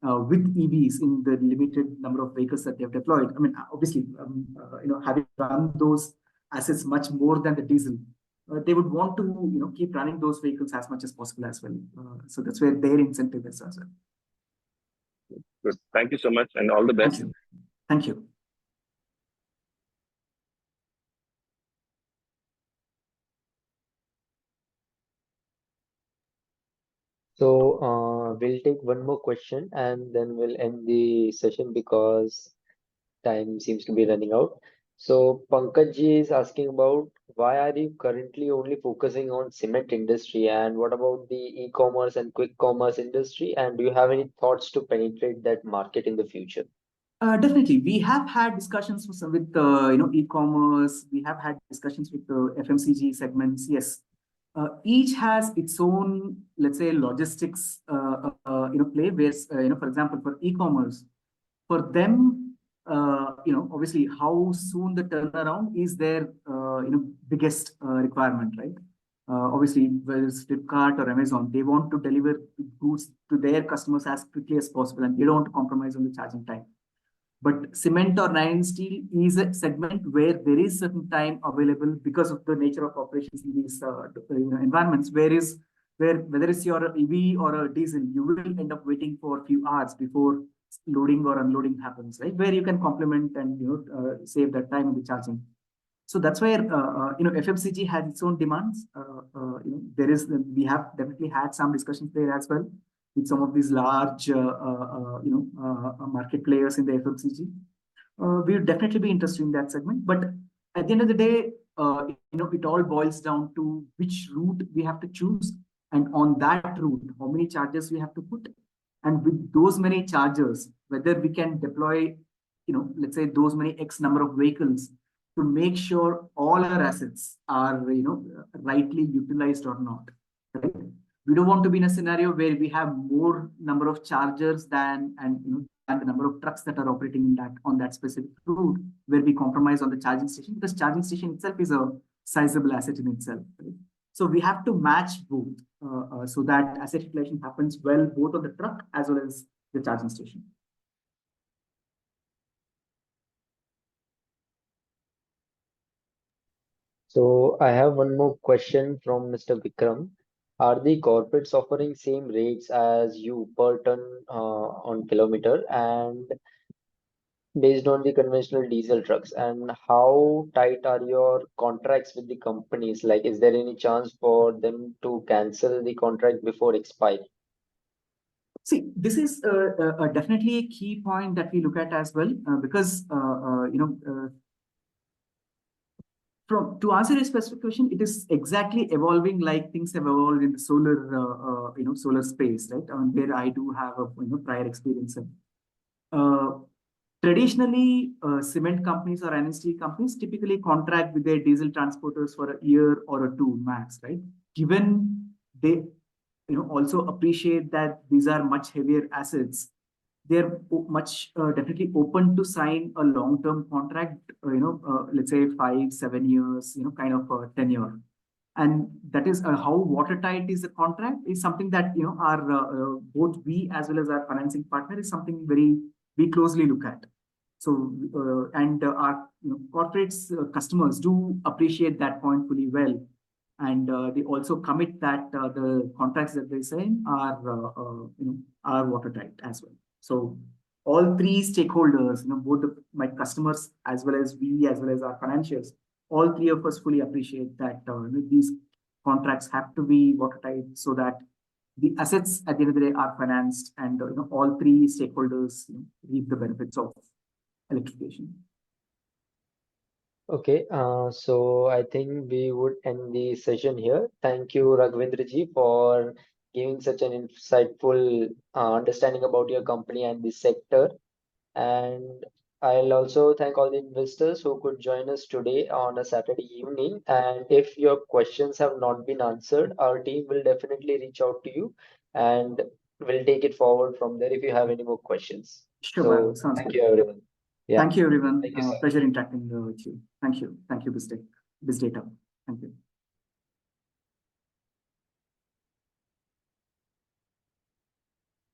S2: with EVs in the limited number of vehicles that they have deployed. I mean, obviously, having run those assets much more than the diesel, they would want to keep running those vehicles as much as possible as well. So that's where their incentive is as well.
S5: Good. Thank you so much, and all the best.
S2: Thank you. Thank you.
S1: So we'll take one more question and then we'll end the session because time seems to be running out. So Pankaj ji is asking about why are you currently only focusing on cement industry and what about the e-commerce and quick commerce industry, and do you have any thoughts to penetrate that market in the future?
S2: Definitely, we have had discussions with e-commerce. We have had discussions with the FMCG segments. Yes, each has its own, let's say, logistics play. Where for example, for e-commerce, for them, obviously, how soon the turnaround is their biggest requirement, right? Obviously, whether it's Flipkart or Amazon, they want to deliver goods to their customers as quickly as possible, and they don't want to compromise on the charging time. But cement or iron steel is a segment where there is certain time available because of the nature of operations in these environments. Where whether it's your EV or a diesel, you will end up waiting for a few hours before loading or unloading happens, right? Where you can complement and save that time in the charging. So that's where FMCG has its own demands. We have definitely had some discussions there as well with some of these large market players in the FMCG. We would definitely be interested in that segment. But at the end of the day, it all boils down to which route we have to choose, and on that route, how many chargers we have to put, and with those many chargers, whether we can deploy, let's say those many X number of vehicles to make sure all our assets are, rightly utilized or not. Right? We don't want to be in a scenario where we have more number of chargers than the number of trucks that are operating in on that specific route, where we compromise on the charging station, because charging station itself is a sizable asset in itself. Right? So we have to match both so that asset utilization happens well both on the truck as well as the charging station.
S1: So I have one more question from Mr. Vikram. Are the corporates offering same rates as you per ton on kilometer and based on the conventional diesel trucks? And how tight are your contracts with the companies? Like, is there any chance for them to cancel the contract before expiry?
S2: See, this is definitely a key point that we look at as well, because to answer your specific question, it is exactly evolving like things have evolved in the solar space, right? Where I do have a prior experience in. Traditionally, cement companies or iron steel companies typically contract with their diesel transporters for a year or a two max, right? Given they also appreciate that these are much heavier assets, they're much definitely open to sign a long-term contract, let's say 5-7 years, kind of a tenure. And that is how watertight is the contract is something that our both we as well as our financing partner is something we closely look at. So and our corporates customers do appreciate that point fully well, and they also commit that the contracts that they sign are watertight as well. So all three stakeholders, both my customers as well as we as well as our financials, all three of us fully appreciate that these contracts have to be watertight so that the assets at the end of the day are financed, and all three stakeholders reap the benefits of electrification.
S1: Okay, so I think we would end the session here. Thank you, Raghvendra ji, for giving such an insightful understanding about your company and the sector. And I'll also thank all the investors who could join us today on a Saturday evening. And if your questions have not been answered, our team will definitely reach out to you and we'll take it forward from there if you have any more questions.
S2: Sure,
S1: So
S2: sounds
S1: thank
S2: good.
S1: you, everyone. Yeah.
S2: Thank you, everyone.
S1: Thank you, sir.
S2: Pleasure interacting with you. Thank you. Thank you, BizData. Thank you.